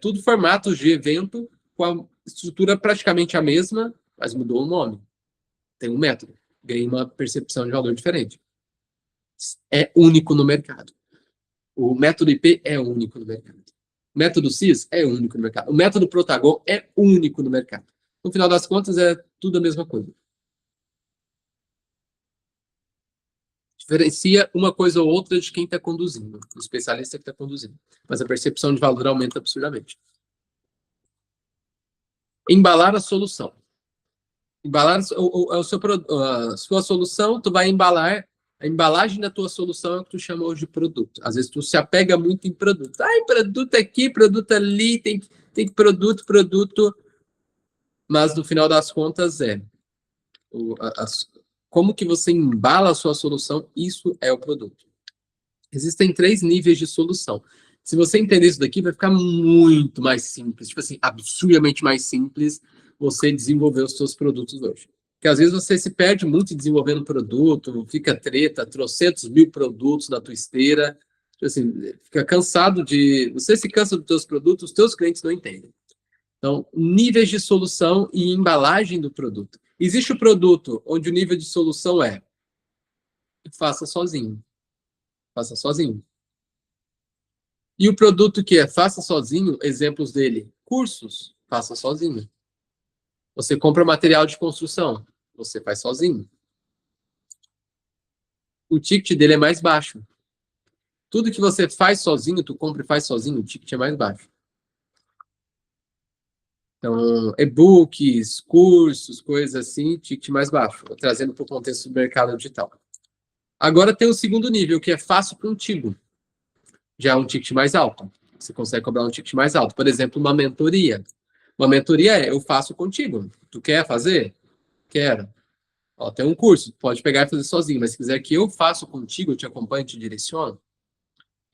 Tudo formatos de evento com a estrutura praticamente a mesma, mas mudou o nome. Tem um método. Ganhei uma percepção de valor diferente. É único no mercado. O método IP é único no mercado. O método CIS é único no mercado. O método Protagon é único no mercado. No final das contas, é tudo a mesma coisa. diferencia uma coisa ou outra de quem está conduzindo, o especialista que está conduzindo. Mas a percepção de valor aumenta absurdamente. Embalar a solução. Embalar a sua solução, tu vai embalar. A embalagem da tua solução é o que tu chama hoje de produto. Às vezes tu se apega muito em produto. Produto aqui, produto ali, tem produto, mas no final das contas como que você embala a sua solução, isso é o produto. Existem 3 níveis de solução. Se você entender isso daqui, vai ficar muito mais simples, tipo assim, absurdamente mais simples você desenvolver os seus produtos hoje. Porque às vezes você se perde muito desenvolvendo produto, fica treta, trocentos mil produtos na tua esteira, tipo assim, fica cansado você se cansa dos teus produtos, os teus clientes não entendem. Então, níveis de solução e embalagem do produto. Existe o produto onde o nível de solução é faça sozinho. Faça sozinho. E o produto que é faça sozinho, exemplos dele, cursos, faça sozinho. Você compra material de construção, você faz sozinho. O ticket dele é mais baixo. Tudo que você faz sozinho, tu compra e faz sozinho, o ticket é mais baixo. Então, e-books, cursos, coisas assim, ticket mais baixo, trazendo para o contexto do mercado digital. Agora tem o segundo nível, que é faço contigo. Já é um ticket mais alto. Você consegue cobrar um ticket mais alto. Por exemplo, uma mentoria. Uma mentoria eu faço contigo. Tu quer fazer? Quero. Ó, tem um curso, pode pegar e fazer sozinho, mas se quiser que eu faça contigo, eu te acompanho, te direciono,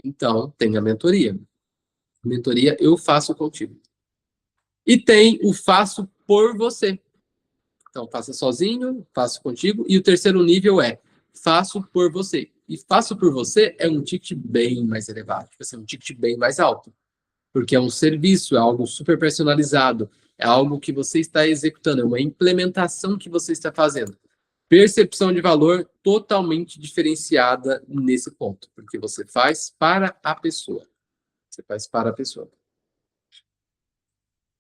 então tem a mentoria. Mentoria eu faço contigo. E tem o faço por você. Então, faça sozinho, faço contigo. E o terceiro nível é faço por você. E faço por você é um ticket bem mais elevado, vai ser um ticket bem mais alto. Porque é um serviço, é algo super personalizado, é algo que você está executando, é uma implementação que você está fazendo. Percepção de valor totalmente diferenciada nesse ponto, porque você faz para a pessoa. Você faz para a pessoa.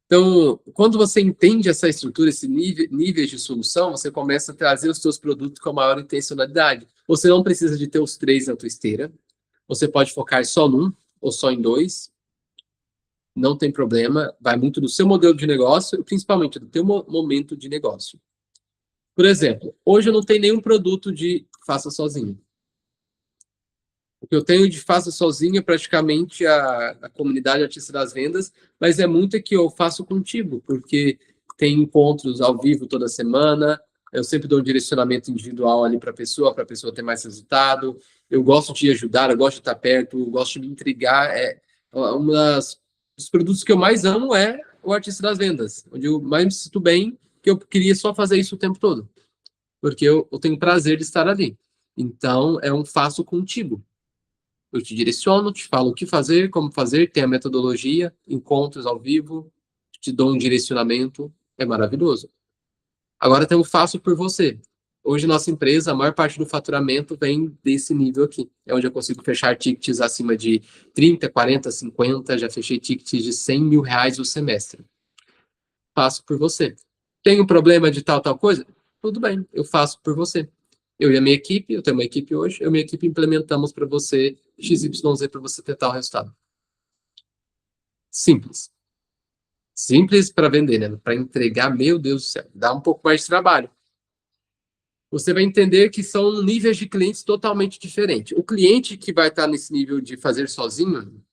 Então, quando você entende essa estrutura, esses níveis de solução, você começa a trazer os seus produtos com maior intencionalidade. Você não precisa de ter os 3 na tua esteira. Você pode focar só num ou só em 2. Não tem problema. Vai muito do seu modelo de negócio e principalmente do teu momento de negócio. Por exemplo, hoje eu não tenho nenhum produto de faça sozinho. O que eu tenho de faça sozinho é praticamente a comunidade artista das vendas, mas é muito que eu faço contigo, porque tem encontros ao vivo toda semana, eu sempre dou um direcionamento individual ali para a pessoa ter mais resultado. Eu gosto de ajudar, eu gosto de estar perto, eu gosto de me intrigar. Dos produtos que eu mais amo é o artista das vendas, onde eu mais me sinto bem, que eu queria só fazer isso o tempo todo, porque eu tenho prazer de estar ali. Então, é um faço contigo. Eu te direciono, te falo o que fazer, como fazer, tem a metodologia, encontros ao vivo, te dou um direcionamento, é maravilhoso. Agora tem o faço por você. Hoje, nossa empresa, a maior parte do faturamento vem desse nível aqui. É onde eu consigo fechar tickets acima de 30, 40, 50, já fechei tickets de 100 mil reais o semestre. Faço por você. Tem um problema de tal coisa? Tudo bem, eu faço por você. Eu e a minha equipe, eu tenho uma equipe hoje, eu e a minha equipe implementamos para você XYZ para você ter tal resultado. Simples. Simples para vender, né? Para entregar, meu Deus do céu, dá um pouco mais de trabalho. Você vai entender que são níveis de clientes totalmente diferentes. O cliente que vai estar nesse nível de fazer sozinho,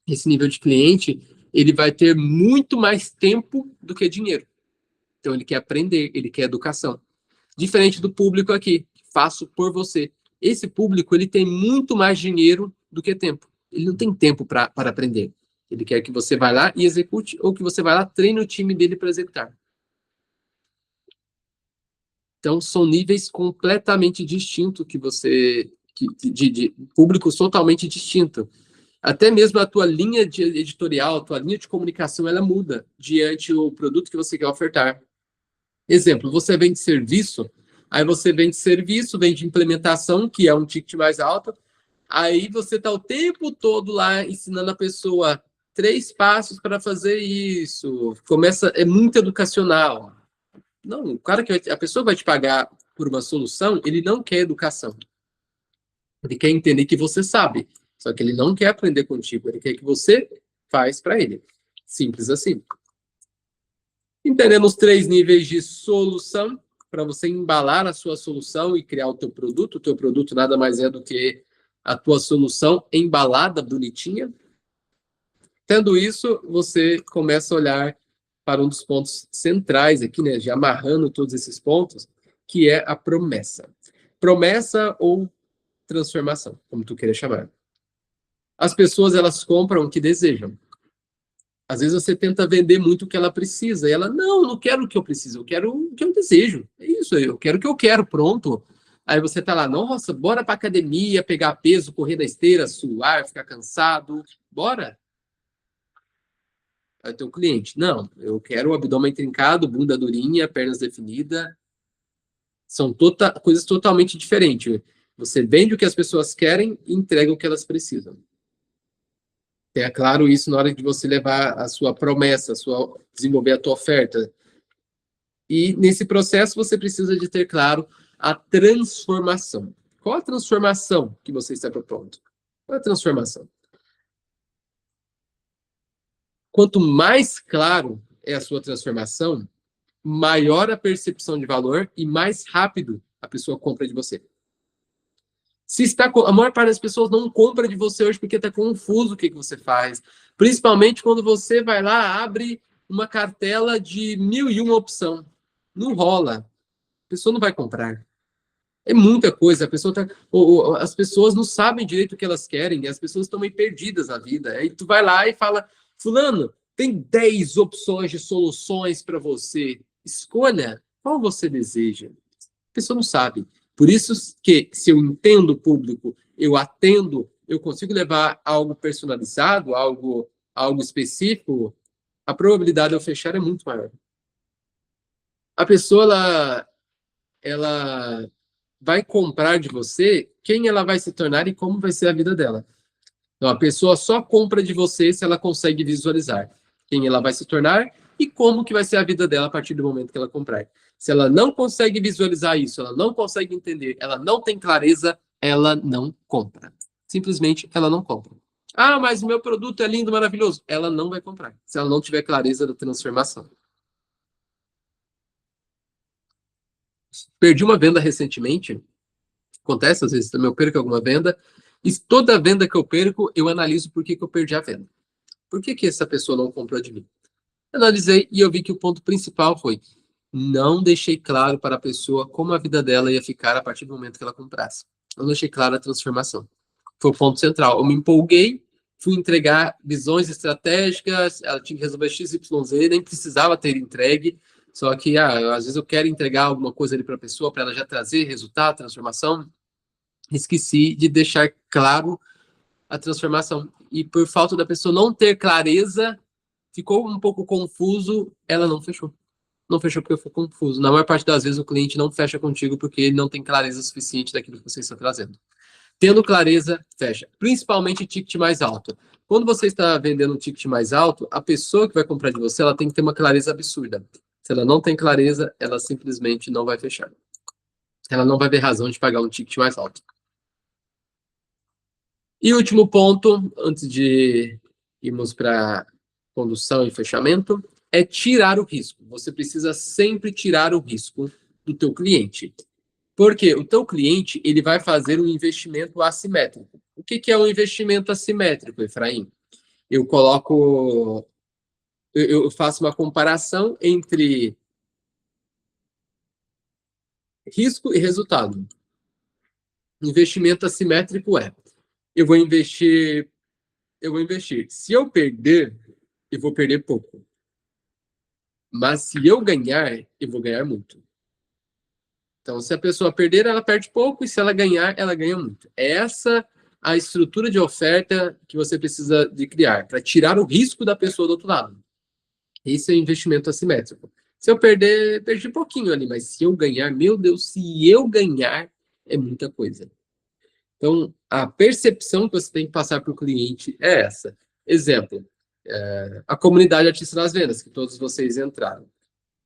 esse nível de cliente, ele vai ter muito mais tempo do que dinheiro. Então, ele quer aprender, ele quer educação. Diferente do público aqui, faço por você. Esse público, ele tem muito mais dinheiro do que tempo. Ele não tem tempo para aprender. Ele quer que você vá lá e execute, ou que você vá lá, treine o time dele para executar. Então, são níveis completamente distintos de públicos totalmente distintos. Até mesmo a tua linha de editorial, a tua linha de comunicação, ela muda diante do produto que você quer ofertar. Exemplo, você vende serviço, aí você vende serviço, vende implementação, que é um ticket mais alto, aí você está o tempo todo lá ensinando a pessoa 3 passos para fazer isso. É muito educacional. Não, a pessoa vai te pagar por uma solução, ele não quer educação. Ele quer entender que você sabe, só que ele não quer aprender contigo, ele quer que você faz para ele. Simples assim. Entendendo os 3 níveis de solução, para você embalar a sua solução e criar o teu produto nada mais é do que a tua solução embalada, bonitinha. Tendo isso, você começa a olhar para um dos pontos centrais aqui, né, já amarrando todos esses pontos, que é a promessa. Promessa ou transformação, como tu queira chamar. As pessoas, elas compram o que desejam. Às vezes você tenta vender muito o que ela precisa, e ela, não quero o que eu preciso, eu quero o que eu desejo. É isso, eu quero o que eu quero, pronto. Aí você tá lá, nossa, bora pra academia, pegar peso, correr na esteira, suar, ficar cansado, bora. Aí o teu cliente, não, eu quero o abdômen trincado, bunda durinha, pernas definidas. São coisas totalmente diferentes. Você vende o que as pessoas querem e entrega o que elas precisam. Tenha claro isso na hora de você levar a sua promessa, desenvolver a tua oferta. E nesse processo você precisa de ter claro a transformação. Qual a transformação que você está propondo? Qual a transformação? Quanto mais claro é a sua transformação, maior a percepção de valor e mais rápido a pessoa compra de você. A maior parte das pessoas não compra de você hoje porque está confuso o que você faz. Principalmente quando você vai lá, abre uma cartela de 1001 opção. Não rola. A pessoa não vai comprar. É muita coisa. As pessoas não sabem direito o que elas querem. As pessoas estão meio perdidas na vida. Aí tu vai lá e fala, fulano, tem 10 opções de soluções para você. Escolha qual você deseja. A pessoa não sabe. Por isso que, se eu entendo o público, eu atendo, eu consigo levar algo personalizado, algo específico, a probabilidade de eu fechar é muito maior. A pessoa, ela vai comprar de você quem ela vai se tornar e como vai ser a vida dela. Então, a pessoa só compra de você se ela consegue visualizar quem ela vai se tornar e como que vai ser a vida dela a partir do momento que ela comprar. Se ela não consegue visualizar isso, ela não consegue entender, ela não tem clareza, ela não compra. Simplesmente ela não compra. Ah, mas o meu produto é lindo, maravilhoso. Ela não vai comprar, se ela não tiver clareza da transformação. Perdi uma venda recentemente. Acontece, às vezes também eu perco alguma venda. E toda venda que eu perco, eu analiso por que eu perdi a venda. Por que essa pessoa não comprou de mim? Analisei e eu vi que o ponto principal foi não deixei claro para a pessoa como a vida dela ia ficar a partir do momento que ela comprasse. Não deixei clara a transformação. Foi o ponto central. Eu me empolguei, fui entregar visões estratégicas, ela tinha que resolver XYZ, nem precisava ter entregue, só que às vezes eu quero entregar alguma coisa ali para a pessoa, para ela já trazer resultado, transformação. Esqueci de deixar claro a transformação. E por falta da pessoa não ter clareza, ficou um pouco confuso, ela não fechou. Não fechou porque eu fui confuso. Na maior parte das vezes o cliente não fecha contigo porque ele não tem clareza suficiente daquilo que você está trazendo. Tendo clareza, fecha. Principalmente ticket mais alto. Quando você está vendendo um ticket mais alto, a pessoa que vai comprar de você, ela tem que ter uma clareza absurda. Se ela não tem clareza, ela simplesmente não vai fechar. Ela não vai ver razão de pagar um ticket mais alto. E último ponto, antes de irmos para condução e fechamento, é tirar o risco. Você precisa sempre tirar o risco do teu cliente. Porque o teu cliente, ele vai fazer um investimento assimétrico. O que é um investimento assimétrico, Efraim? Eu faço uma comparação entre risco e resultado. Investimento assimétrico eu vou investir. Se eu perder, eu vou perder pouco. Mas se eu ganhar, eu vou ganhar muito. Então, se a pessoa perder, ela perde pouco, e se ela ganhar, ela ganha muito. É essa a estrutura de oferta que você precisa de criar, para tirar o risco da pessoa do outro lado. Esse é o investimento assimétrico. Se eu perder, perdi um pouquinho ali, mas se eu ganhar, meu Deus, se eu ganhar, é muita coisa. Então, a percepção que você tem que passar para o cliente é essa. Exemplo, a comunidade Artista das Vendas, que todos vocês entraram.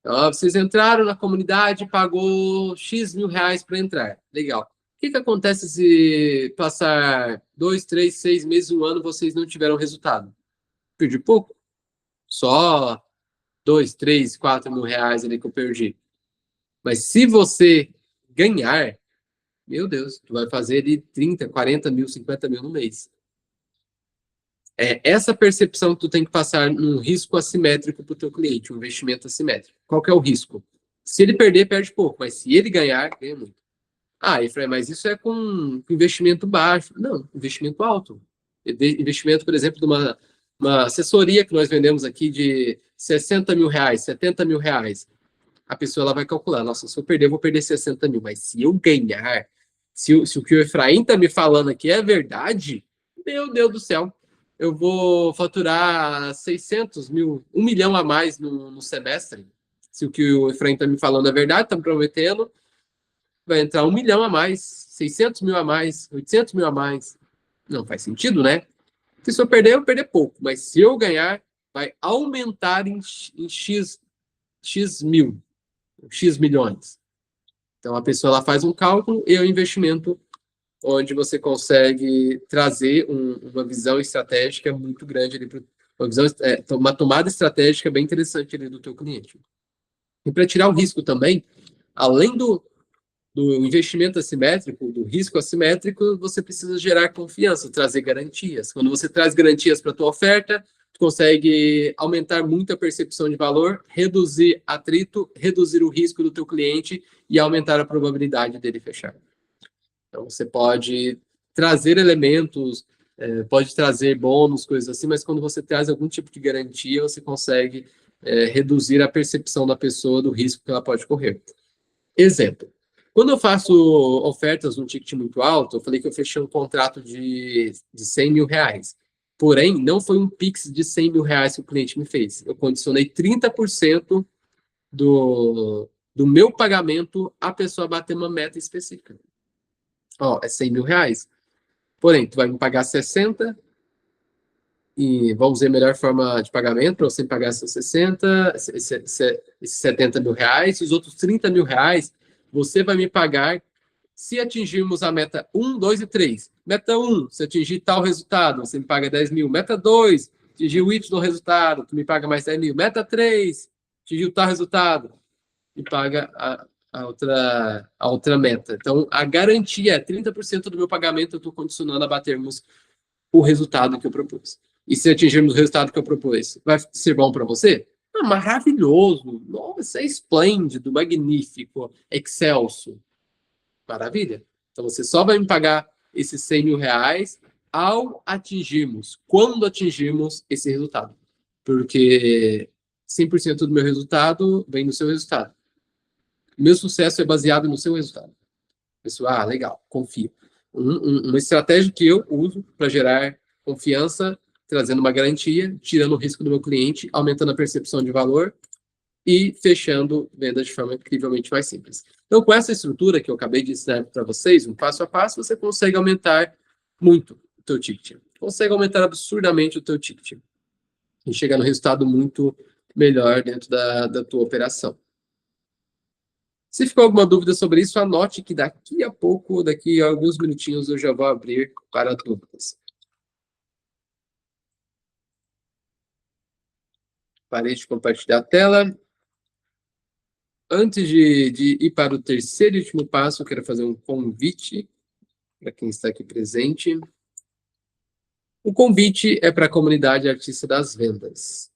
Então, vocês entraram na comunidade, pagou X mil reais para entrar. Legal. que acontece se passar 2, 3, 6 meses, um ano, vocês não tiveram resultado? Perdi pouco. Só 2, 3, 4 mil reais ali que eu perdi. Mas se você ganhar, meu Deus, tu vai fazer ali 30, 40 mil, 50 mil no mês. É essa percepção que tu tem que passar num risco assimétrico para o teu cliente, um investimento assimétrico. Qual que é o risco? Se ele perder, perde pouco, mas se ele ganhar, ganha muito. Ah, Efraim, mas isso é com investimento baixo. Não, investimento alto. Investimento, por exemplo, de uma assessoria que nós vendemos aqui de 60 mil reais, 70 mil reais. A pessoa ela vai calcular, nossa, se eu perder, eu vou perder 60 mil, mas se eu ganhar, se o que o Efraim está me falando aqui é verdade, meu Deus do céu, eu vou faturar 600 mil, 1 milhão a mais no semestre. Se o que o Efraim está me falando é verdade, está me prometendo, vai entrar 1 milhão a mais, 600 mil a mais, 800 mil a mais. Não faz sentido, né? Porque se eu perder, eu vou perder pouco. Mas se eu ganhar, vai aumentar em X mil, X milhões. Então, a pessoa ela faz um cálculo e é um investimento onde você consegue trazer uma visão estratégica muito grande ali, uma tomada estratégica bem interessante ali do teu cliente. E para tirar o risco também, além do investimento assimétrico, do risco assimétrico, você precisa gerar confiança, trazer garantias. Quando você traz garantias para a tua oferta, tu consegue aumentar muito a percepção de valor, reduzir atrito, reduzir o risco do teu cliente e aumentar a probabilidade dele fechar. Então, você pode trazer elementos, pode trazer bônus, coisas assim, mas quando você traz algum tipo de garantia, você consegue reduzir a percepção da pessoa do risco que ela pode correr. Exemplo. Quando eu faço ofertas num ticket muito alto, eu falei que eu fechei um contrato de 100 mil reais. Porém, não foi um Pix de 100 mil reais que o cliente me fez. Eu condicionei 30% do meu pagamento a pessoa bater uma meta específica. Ó, é 100 mil reais. Porém, tu vai me pagar 60 e vamos ver a melhor forma de pagamento para você pagar esses 60, esses 70 mil reais. Os outros 30 mil reais, você vai me pagar se atingirmos a meta 1, 2 e 3. Meta 1, se atingir tal resultado, você me paga 10 mil. Meta 2, atingir o Y resultado, tu me paga mais 10 mil. Meta 3, atingir tal resultado, me paga a outra meta. Então, a garantia é 30% do meu pagamento, eu estou condicionando a batermos o resultado que eu propus. E se atingirmos o resultado que eu propus, vai ser bom para você? Ah, maravilhoso! Nossa, é esplêndido, magnífico, excelso. Maravilha. Então, você só vai me pagar esses 100 mil reais ao atingirmos, quando atingirmos esse resultado. Porque 100% do meu resultado vem do seu resultado. Meu sucesso é baseado no seu resultado. Pessoal, legal, confio. Uma estratégia que eu uso para gerar confiança, trazendo uma garantia, tirando o risco do meu cliente, aumentando a percepção de valor e fechando vendas de forma incrivelmente mais simples. Então, com essa estrutura que eu acabei de ensinar para vocês, um passo a passo, você consegue aumentar muito o teu ticket. Consegue aumentar absurdamente o teu ticket. E chegar no resultado muito melhor dentro da tua operação. Se ficou alguma dúvida sobre isso, anote que daqui a pouco, daqui a alguns minutinhos, eu já vou abrir para dúvidas. Parei de compartilhar a tela. Antes de ir para o terceiro e último passo, eu quero fazer um convite para quem está aqui presente. O convite é para a comunidade Artista das Vendas.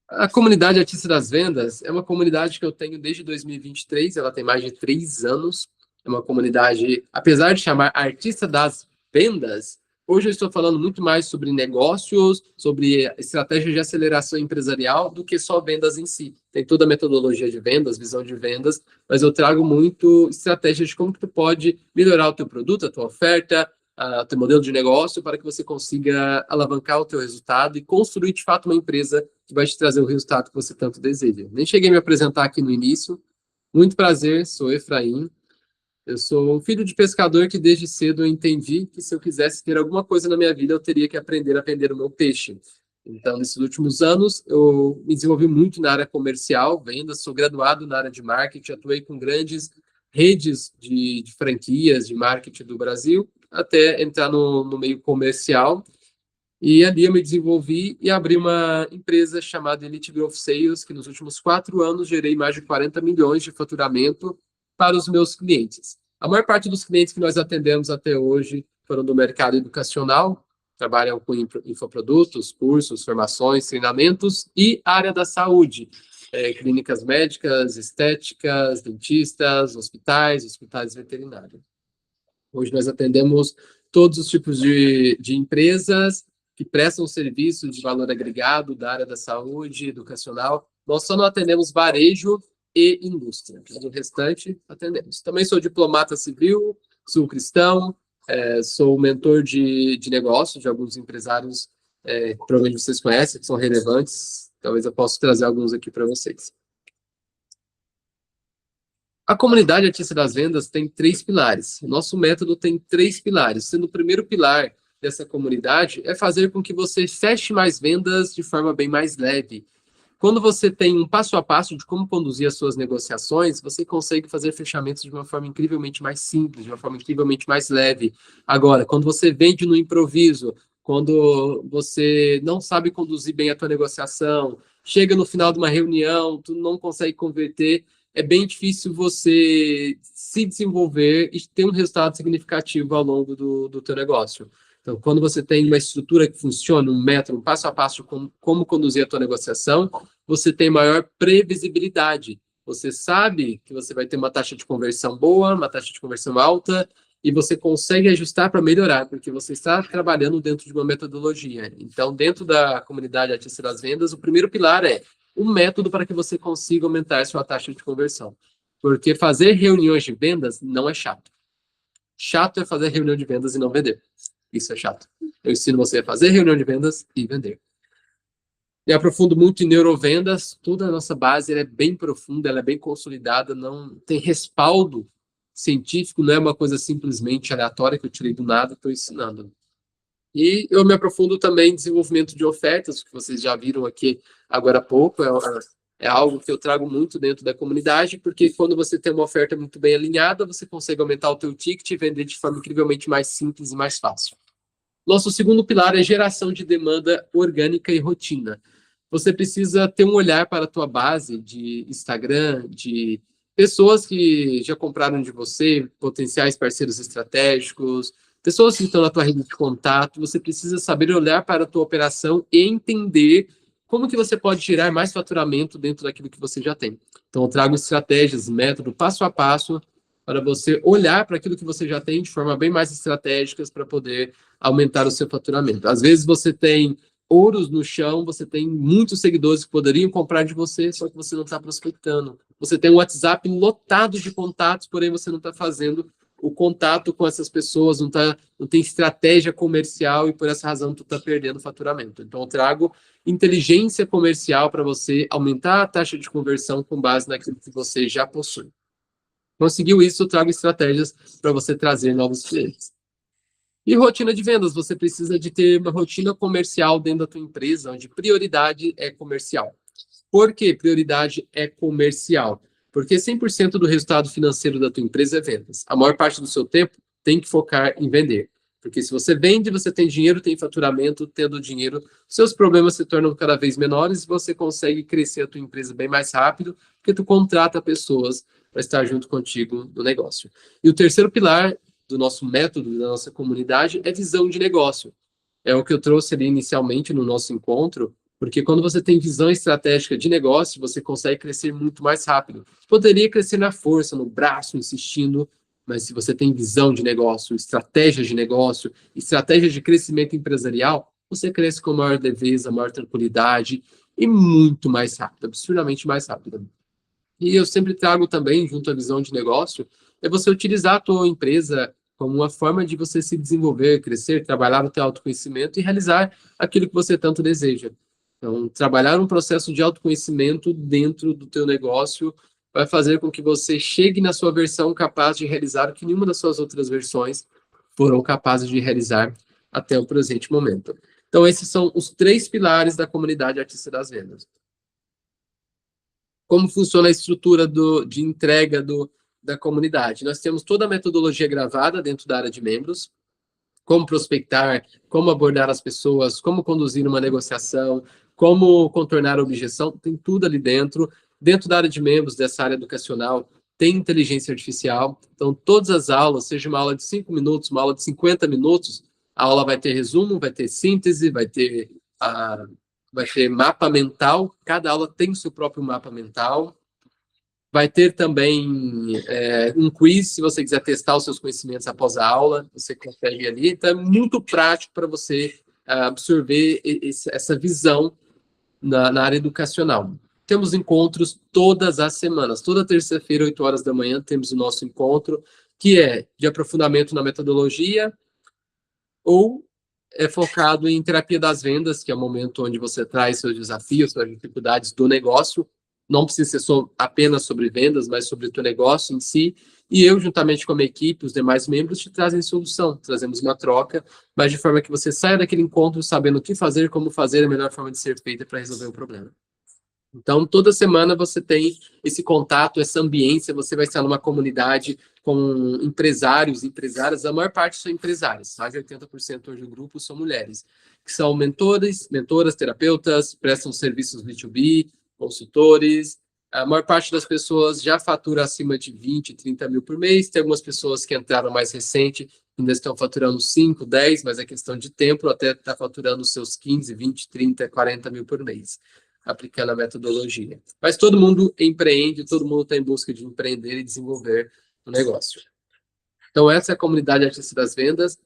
A comunidade Artista das Vendas é uma comunidade que eu tenho desde 2023, ela tem mais de 3 anos. É uma comunidade, apesar de chamar Artista das Vendas, hoje eu estou falando muito mais sobre negócios, sobre estratégia de aceleração empresarial, do que só vendas em si. Tem toda a metodologia de vendas, visão de vendas, mas eu trago muito estratégias de como que tu pode melhorar o teu produto, a tua oferta, o teu modelo de negócio, para que você consiga alavancar o teu resultado e construir, de fato, uma empresa que vai te trazer o resultado que você tanto deseja. Nem cheguei a me apresentar aqui no início. Muito prazer, sou Efraim. Eu sou um filho de pescador que desde cedo eu entendi que se eu quisesse ter alguma coisa na minha vida, eu teria que aprender a vender o meu peixe. Então, nesses últimos anos, eu me desenvolvi muito na área comercial, vendas, sou graduado na área de marketing, atuei com grandes redes de franquias, de marketing do Brasil, até entrar no meio comercial. E ali eu me desenvolvi e abri uma empresa chamada Elite Growth Sales, que nos últimos 4 anos gerei mais de 40 milhões de faturamento para os meus clientes. A maior parte dos clientes que nós atendemos até hoje foram do mercado educacional, trabalham com infoprodutos, cursos, formações, treinamentos e área da saúde, clínicas médicas, estéticas, dentistas, hospitais veterinários. Hoje nós atendemos todos os tipos de empresas que prestam serviços de valor agregado da área da saúde, educacional. Nós só não atendemos varejo e indústria. O restante atendemos. Também sou diplomata civil, sou cristão, sou mentor de negócios de alguns empresários, provavelmente vocês conhecem, que são relevantes. Talvez eu possa trazer alguns aqui para vocês. A comunidade Artista das Vendas tem 3 pilares. O nosso método tem 3 pilares, sendo o primeiro pilar dessa comunidade é fazer com que você feche mais vendas de forma bem mais leve. Quando você tem um passo a passo de como conduzir as suas negociações, você consegue fazer fechamentos de uma forma incrivelmente mais simples, de uma forma incrivelmente mais leve. Agora, quando você vende no improviso, quando você não sabe conduzir bem a tua negociação, chega no final de uma reunião, tu não consegue converter, é bem difícil você se desenvolver e ter um resultado significativo ao longo do teu negócio. Então, quando você tem uma estrutura que funciona, um método, um passo a passo de como conduzir a tua negociação, você tem maior previsibilidade. Você sabe que você vai ter uma taxa de conversão boa, uma taxa de conversão alta, e você consegue ajustar para melhorar, porque você está trabalhando dentro de uma metodologia. Então, dentro da comunidade Artista das Vendas, o primeiro pilar é um método para que você consiga aumentar a sua taxa de conversão. Porque fazer reuniões de vendas não é chato. Chato é fazer reunião de vendas e não vender. Isso é chato. Eu ensino você a fazer reunião de vendas e vender. Eu aprofundo muito em neurovendas. Toda a nossa base é bem profunda, ela é bem consolidada, não tem respaldo científico, não é uma coisa simplesmente aleatória que eu tirei do nada e estou ensinando. E eu me aprofundo também em desenvolvimento de ofertas, que vocês já viram aqui agora há pouco. É algo que eu trago muito dentro da comunidade, porque quando você tem uma oferta muito bem alinhada, você consegue aumentar o teu ticket e vender de forma incrivelmente mais simples e mais fácil. Nosso segundo pilar é geração de demanda orgânica e rotina. Você precisa ter um olhar para a tua base de Instagram, de pessoas que já compraram de você, potenciais parceiros estratégicos, pessoas que estão na tua rede de contato. Você precisa saber olhar para a tua operação e entender como que você pode gerar mais faturamento dentro daquilo que você já tem. Então, eu trago estratégias, método, passo a passo, para você olhar para aquilo que você já tem de forma bem mais estratégica para poder aumentar o seu faturamento. Às vezes você tem ouros no chão, você tem muitos seguidores que poderiam comprar de você, só que você não está prospectando. Você tem um WhatsApp lotado de contatos, porém você não está fazendo o contato com essas pessoas, não tem estratégia comercial e por essa razão tu está perdendo faturamento. Então eu trago inteligência comercial para você aumentar a taxa de conversão com base naquilo que você já possui. Conseguiu isso, eu trago estratégias para você trazer novos clientes. E rotina de vendas, você precisa de ter uma rotina comercial dentro da tua empresa, onde prioridade é comercial. Por que prioridade é comercial? Porque 100% do resultado financeiro da tua empresa é vendas. A maior parte do seu tempo tem que focar em vender. Porque se você vende, você tem dinheiro, tem faturamento, tendo dinheiro, seus problemas se tornam cada vez menores e você consegue crescer a tua empresa bem mais rápido, porque tu contrata pessoas para estar junto contigo no negócio. E o terceiro pilar do nosso método, da nossa comunidade, é visão de negócio. É o que eu trouxe ali inicialmente no nosso encontro, porque quando você tem visão estratégica de negócio, você consegue crescer muito mais rápido. Poderia crescer na força, no braço, insistindo, mas se você tem visão de negócio, estratégia de crescimento empresarial, você cresce com maior leveza, maior tranquilidade e muito mais rápido, absurdamente mais rápido. E eu sempre trago também, junto à visão de negócio, é você utilizar a tua empresa como uma forma de você se desenvolver, crescer, trabalhar no teu autoconhecimento e realizar aquilo que você tanto deseja. Então, trabalhar um processo de autoconhecimento dentro do teu negócio vai fazer com que você chegue na sua versão capaz de realizar o que nenhuma das suas outras versões foram capazes de realizar até o presente momento. Então, esses são os 3 pilares da comunidade Artista das Vendas. Como funciona a estrutura de entrega da comunidade. Nós temos toda a metodologia gravada dentro da área de membros, como prospectar, como abordar as pessoas, como conduzir uma negociação, como contornar a objeção, tem tudo ali dentro. Dentro da área de membros, dessa área educacional, tem inteligência artificial. Então, todas as aulas, seja uma aula de 5 minutos, uma aula de 50 minutos, a aula vai ter resumo, vai ter síntese, vai ter mapa mental. Cada aula tem o seu próprio mapa mental. Vai ter também um quiz, se você quiser testar os seus conhecimentos após a aula, você consegue ali. Então, é muito prático para você absorver essa visão na área educacional. Temos encontros todas as semanas. Toda terça-feira, 8 horas da manhã, temos o nosso encontro, que é de aprofundamento na metodologia ou é focado em terapia das vendas, que é o momento onde você traz seus desafios, suas dificuldades do negócio. Não precisa ser apenas sobre vendas, mas sobre o teu negócio em si. E eu, juntamente com a minha equipe, os demais membros, te trazem solução. Trazemos uma troca, mas de forma que você saia daquele encontro sabendo o que fazer, como fazer, a melhor forma de ser feita para resolver o problema. Então, toda semana você tem esse contato, essa ambiência, você vai estar numa comunidade com empresários, empresárias, a maior parte são empresárias, mais de 80% hoje do grupo são mulheres, que são mentores, mentoras, terapeutas, prestam serviços B2B, consultores. A maior parte das pessoas já fatura acima de 20, 30 mil por mês, tem algumas pessoas que entraram mais recente, ainda estão faturando 5, 10, mas é questão de tempo, até está faturando seus 15, 20, 30, 40 mil por mês, aplicando a metodologia. Mas todo mundo empreende, todo mundo está em busca de empreender e desenvolver o negócio. Então, essa é a comunidade Artista das Vendas.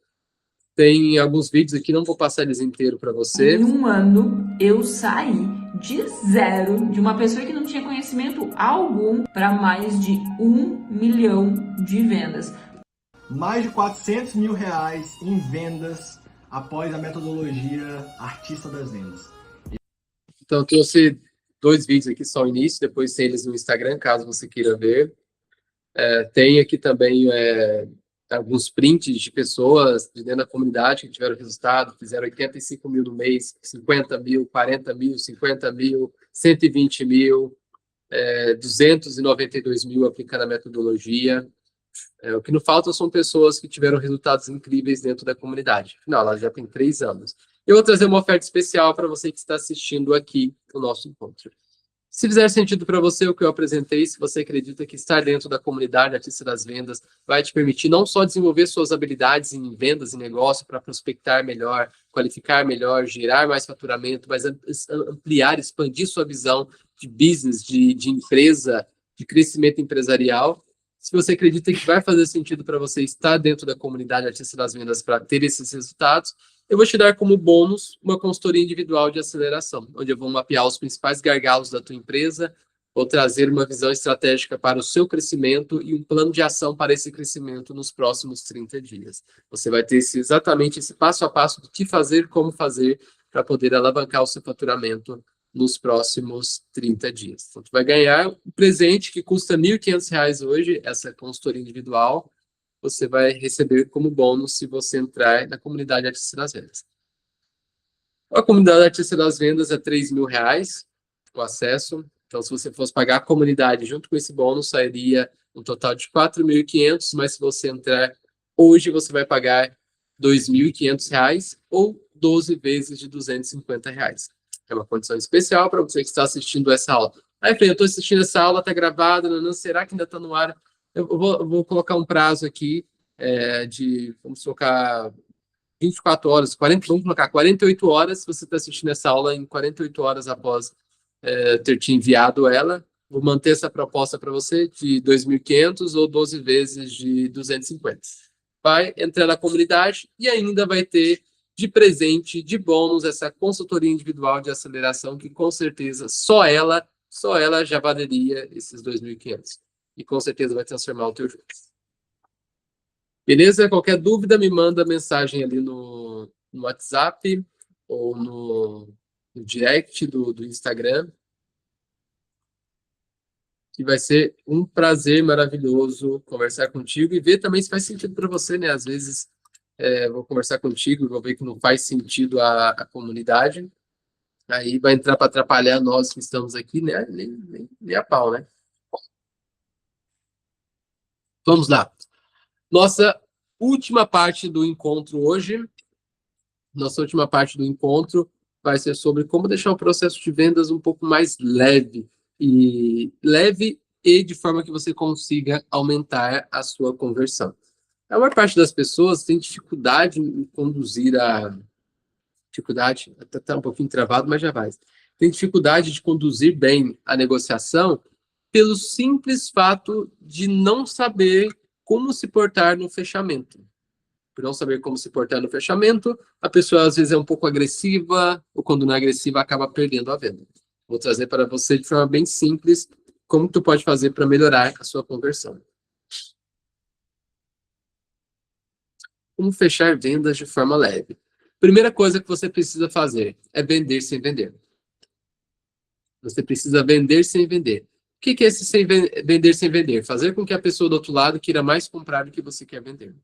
Tem alguns vídeos aqui, não vou passar eles inteiro para você. Em um ano, eu saí de zero, de uma pessoa que não tinha conhecimento algum, para mais de 1 milhão de vendas. Mais de 400 mil reais em vendas após a metodologia Artista das Vendas. Então, eu trouxe 2 vídeos aqui, só o início, depois tem eles no Instagram, caso você queira ver. Tem aqui também alguns prints de pessoas de dentro da comunidade que tiveram resultado, fizeram 85 mil no mês, 50 mil, 40 mil, 50 mil, 120 mil, 292 mil aplicando a metodologia. O que não falta são pessoas que tiveram resultados incríveis dentro da comunidade. Afinal, ela já tem 3 anos. Eu vou trazer uma oferta especial para você que está assistindo aqui o nosso encontro. Se fizer sentido para você o que eu apresentei, se você acredita que estar dentro da comunidade Artista das Vendas vai te permitir não só desenvolver suas habilidades em vendas e negócio para prospectar melhor, qualificar melhor, gerar mais faturamento, mas ampliar, expandir sua visão de business, de empresa, de crescimento empresarial. Se você acredita que vai fazer sentido para você estar dentro da comunidade Artista das Vendas para ter esses resultados, eu vou te dar como bônus uma consultoria individual de aceleração, onde eu vou mapear os principais gargalos da tua empresa, vou trazer uma visão estratégica para o seu crescimento e um plano de ação para esse crescimento nos próximos 30 dias. Você vai ter exatamente esse passo a passo do que fazer, como fazer, para poder alavancar o seu faturamento nos próximos 30 dias. Então, tu vai ganhar um presente que custa R$ 1.500 hoje, essa consultoria individual, você vai receber como bônus se você entrar na comunidade Artista das Vendas. A comunidade Artista das Vendas é R$ 3.000 o acesso. Então, se você fosse pagar a comunidade junto com esse bônus, sairia um total de R$ 4.500, mas se você entrar hoje, você vai pagar R$ 2.500 ou 12 vezes de R$ 250. É uma condição especial para você que está assistindo essa aula. Aí, eu estou assistindo essa aula, está gravada, não, será que ainda está no ar? Eu vou colocar um prazo aqui vamos colocar 24 horas, vamos colocar 48 horas, se você está assistindo essa aula em 48 horas após ter te enviado ela. Vou manter essa proposta para você de 2.500 ou 12 vezes de 250. Vai entrar na comunidade e ainda vai ter de presente, de bônus, essa consultoria individual de aceleração que com certeza só ela já valeria esses 2.500. E com certeza vai transformar o teu jogo. Beleza? Qualquer dúvida, me manda mensagem ali no WhatsApp ou no direct do Instagram. Que vai ser um prazer maravilhoso conversar contigo e ver também se faz sentido para você, né? Às vezes vou conversar contigo e vou ver que não faz sentido a comunidade. Aí vai entrar para atrapalhar nós que estamos aqui, né? Nem a pau, né? Vamos lá. Nossa última parte do encontro hoje, vai ser sobre como deixar o processo de vendas um pouco mais leve e de forma que você consiga aumentar a sua conversão. A maior parte das pessoas tem dificuldade em conduzir dificuldade, até tá um pouquinho travado, mas já vai. Tem dificuldade de conduzir bem a negociação pelo simples fato de não saber como se portar no fechamento. Por não saber como se portar no fechamento, a pessoa às vezes é um pouco agressiva, ou quando não é agressiva, acaba perdendo a venda. Vou trazer para você de forma bem simples como tu pode fazer para melhorar a sua conversão. Como fechar vendas de forma leve? Primeira coisa que você precisa fazer é vender sem vender. Você precisa vender sem vender. O que é esse vender sem vender? Fazer com que a pessoa do outro lado queira mais comprar do que você quer vender.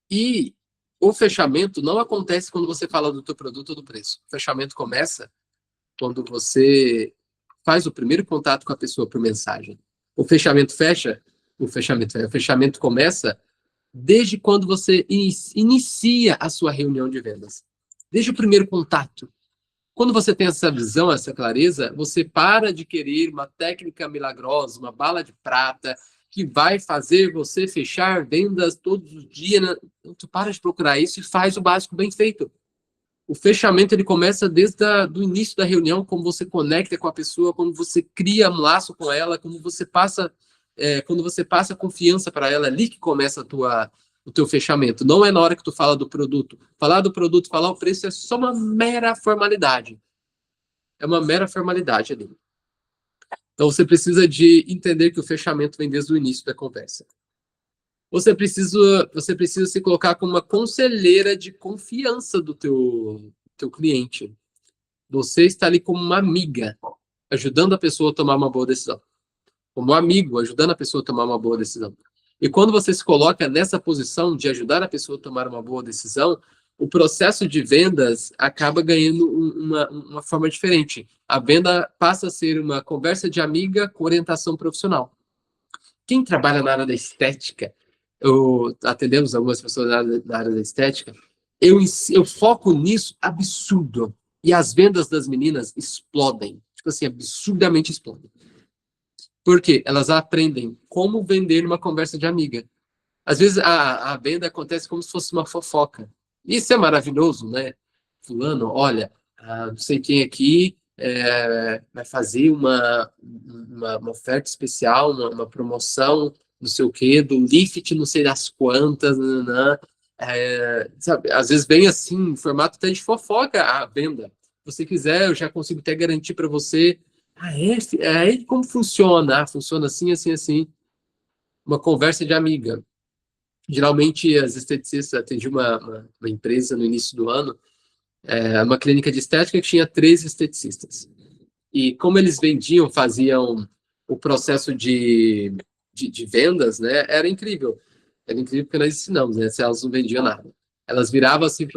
E o fechamento não acontece quando você fala do teu produto ou do preço. O fechamento começa quando você faz o primeiro contato com a pessoa por mensagem. O fechamento começa desde quando você inicia a sua reunião de vendas. Desde o primeiro contato. Quando você tem essa visão, essa clareza, você para de querer uma técnica milagrosa, uma bala de prata, que vai fazer você fechar vendas todos os dias. Tu para de procurar isso e faz o básico bem feito. O fechamento ele começa desde o início da reunião, como você conecta com a pessoa, como você cria um laço com ela, como você passa, quando você passa confiança para ela, ali que começa o teu fechamento. Não é na hora que tu fala do produto. Falar do produto, falar o preço é só uma mera formalidade. É uma mera formalidade ali. Então você precisa de entender que o fechamento vem desde o início da conversa. Você precisa se colocar como uma conselheira de confiança do teu cliente. Você está ali como uma amiga, ajudando a pessoa a tomar uma boa decisão. Como um amigo, ajudando a pessoa a tomar uma boa decisão. E quando você se coloca nessa posição de ajudar a pessoa a tomar uma boa decisão, o processo de vendas acaba ganhando uma forma diferente. A venda passa a ser uma conversa de amiga com orientação profissional. Quem trabalha na área da estética, atendemos algumas pessoas na área da estética, eu foco nisso absurdo. E as vendas das meninas explodem. Tipo assim, absurdamente explodem. Por quê? Elas aprendem como vender numa conversa de amiga. Às vezes a venda acontece como se fosse uma fofoca. Isso é maravilhoso, né? Fulano, olha, não sei quem aqui vai fazer uma oferta especial, uma promoção, não sei o quê, do lift, não sei das quantas, sabe? Às vezes vem assim, em formato até de fofoca a venda. Se você quiser, eu já consigo até garantir para você. Como funciona? Funciona assim, assim, assim. Uma conversa de amiga. Geralmente, as esteticistas, atendi uma empresa no início do ano, uma clínica de estética que tinha 3 esteticistas. E como eles faziam o processo de vendas, né, era incrível. Era incrível porque nós ensinamos, né, se elas não vendiam nada. Elas viravam assim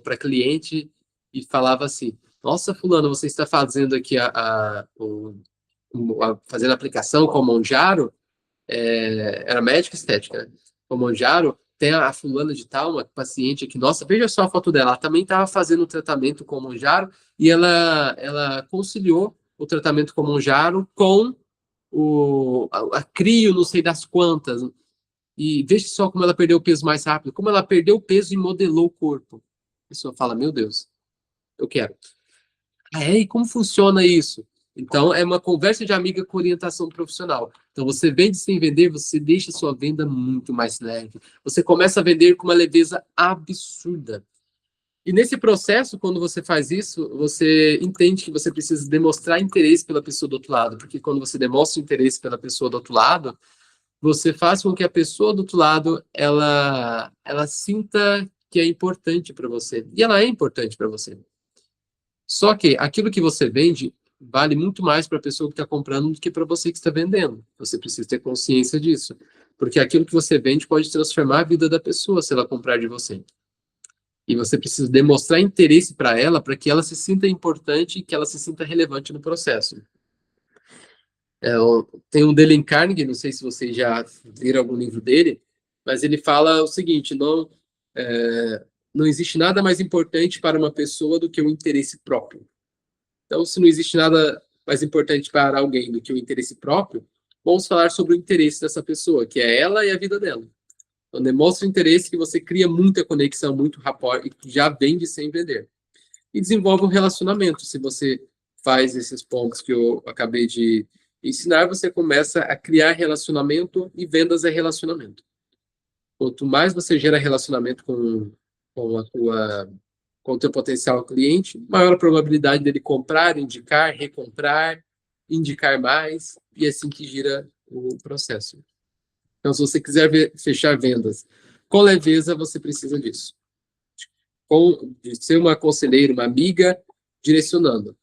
para cliente e falavam assim: nossa, fulano, você está fazendo aqui fazendo a aplicação com a Monjaro? Era médica estética, né? Com a Monjaro, tem a fulana de tal, uma paciente aqui, nossa, veja só a foto dela, ela também estava fazendo o tratamento com a Monjaro e ela conciliou o tratamento com a Monjaro com a Crio, não sei das quantas, e veja só como ela perdeu o peso mais rápido, como ela perdeu o peso e modelou o corpo. A pessoa fala, meu Deus, eu quero. E como funciona isso? Então, é uma conversa de amiga com orientação profissional. Então, você vende sem vender, você deixa a sua venda muito mais leve. Você começa a vender com uma leveza absurda. E nesse processo, quando você faz isso, você entende que você precisa demonstrar interesse pela pessoa do outro lado. Porque quando você demonstra interesse pela pessoa do outro lado, você faz com que a pessoa do outro lado, ela sinta que é importante para você. E ela é importante para você. Só que aquilo que você vende vale muito mais para a pessoa que está comprando do que para você que está vendendo. Você precisa ter consciência disso. Porque aquilo que você vende pode transformar a vida da pessoa se ela comprar de você. E você precisa demonstrar interesse para ela, para que ela se sinta importante e que ela se sinta relevante no processo. Tem um Dale Carnegie, não sei se vocês já viram algum livro dele, mas ele fala o seguinte: não existe nada mais importante para uma pessoa do que o interesse próprio. Então, se não existe nada mais importante para alguém do que o interesse próprio, vamos falar sobre o interesse dessa pessoa, que é ela e a vida dela. Então, demonstra o interesse que você cria muita conexão, muito rapport, e que já vende sem vender. E desenvolve um relacionamento. Se você faz esses pontos que eu acabei de ensinar, você começa a criar relacionamento, e vendas é relacionamento. Quanto mais você gera relacionamento com o teu potencial cliente, maior a probabilidade dele comprar, indicar, recomprar, indicar mais, e é assim que gira o processo. Então, se você quiser fechar vendas com leveza, você precisa disso. De ser uma conselheira, uma amiga, direcionando.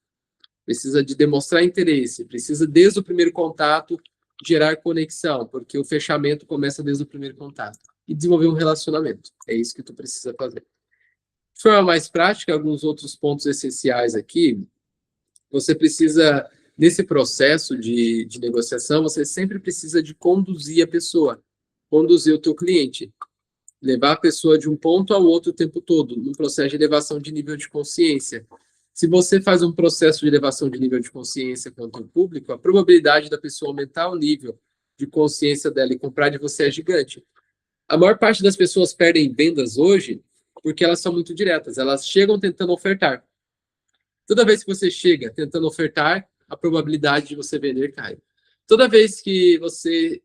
Precisa de demonstrar interesse, precisa, desde o primeiro contato, gerar conexão, porque o fechamento começa desde o primeiro contato. E desenvolver um relacionamento. É isso que tu precisa fazer. De forma mais prática, alguns outros pontos essenciais aqui. Você precisa, nesse processo de negociação, você sempre precisa de conduzir a pessoa, conduzir o teu cliente, levar a pessoa de um ponto ao outro o tempo todo, num processo de elevação de nível de consciência. Se você faz um processo de elevação de nível de consciência com o teu público, a probabilidade da pessoa aumentar o nível de consciência dela e comprar de você é gigante. A maior parte das pessoas perdem vendas hoje porque elas são muito diretas. Elas chegam tentando ofertar. Toda vez que você chega tentando ofertar, a probabilidade de você vender cai. Toda vez que você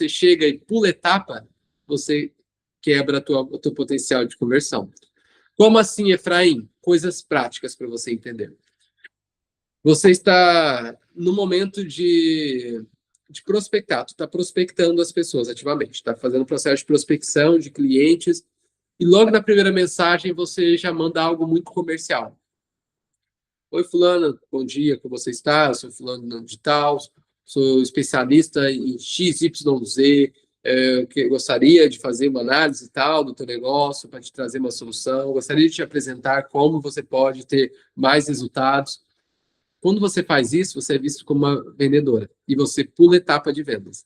chega e pula etapa, você quebra o teu potencial de conversão. Como assim, Efraim? Coisas práticas para você entender. Você está no momento de prospectar, tu está prospectando as pessoas ativamente, está fazendo um processo de prospecção de clientes, e logo na primeira mensagem você já manda algo muito comercial. Oi, fulano, bom dia, como você está? Eu sou fulano de tal, sou especialista em XYZ, que gostaria de fazer uma análise tal do teu negócio para te trazer uma solução, gostaria de te apresentar como você pode ter mais resultados. Quando você faz isso, você é visto como uma vendedora e você pula etapa de vendas.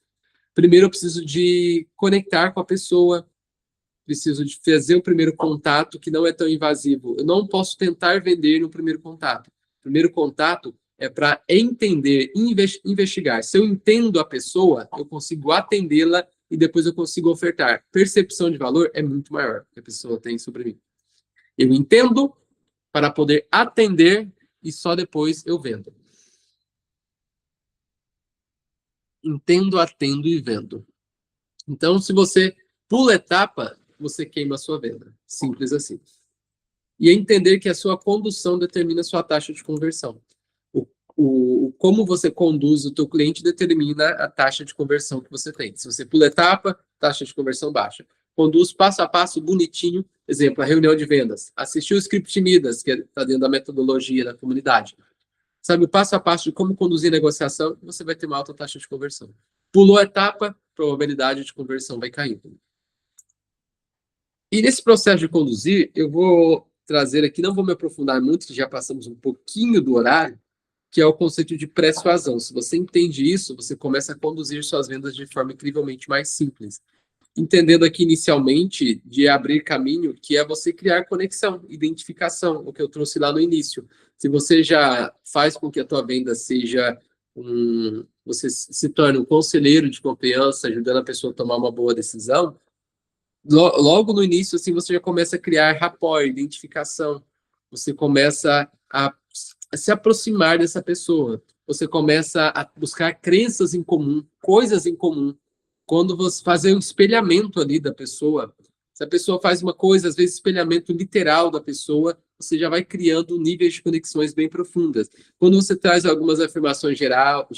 Primeiro, eu preciso de conectar com a pessoa, preciso de fazer o primeiro contato, que não é tão invasivo. Eu não posso tentar vender no primeiro contato. O primeiro contato é para entender, investigar. Se eu entendo a pessoa, eu consigo atendê-la e depois eu consigo ofertar. Percepção de valor é muito maior que a pessoa tem sobre mim. Eu entendo para poder atender e só depois eu vendo. Entendo, atendo e vendo. Então, se você pula etapa, você queima a sua venda. Simples assim. E entender que a sua condução determina a sua taxa de conversão. Como você conduz o teu cliente determina a taxa de conversão que você tem. Se você pula etapa, taxa de conversão baixa. Conduz passo a passo, bonitinho. Exemplo, a reunião de vendas. Assistiu o Script Midas, que está dentro da metodologia da comunidade. Sabe o passo a passo de como conduzir a negociação, você vai ter uma alta taxa de conversão. Pulou a etapa, probabilidade de conversão vai caindo. E nesse processo de conduzir, eu vou trazer aqui, não vou me aprofundar muito, que já passamos um pouquinho do horário, que é o conceito de persuasão. Se você entende isso, você começa a conduzir suas vendas de forma incrivelmente mais simples. Entendendo aqui inicialmente de abrir caminho, que é você criar conexão, identificação, o que eu trouxe lá no início. Se você já faz com que a tua venda seja você se torne um conselheiro de confiança, ajudando a pessoa a tomar uma boa decisão, logo no início, assim, você já começa a criar rapport, identificação. Você começa a se aproximar dessa pessoa. Você começa a buscar crenças em comum, coisas em comum. Quando você fazer um espelhamento ali da pessoa, se a pessoa faz uma coisa, às vezes espelhamento literal da pessoa, você já vai criando níveis de conexões bem profundas. Quando você traz algumas afirmações geral,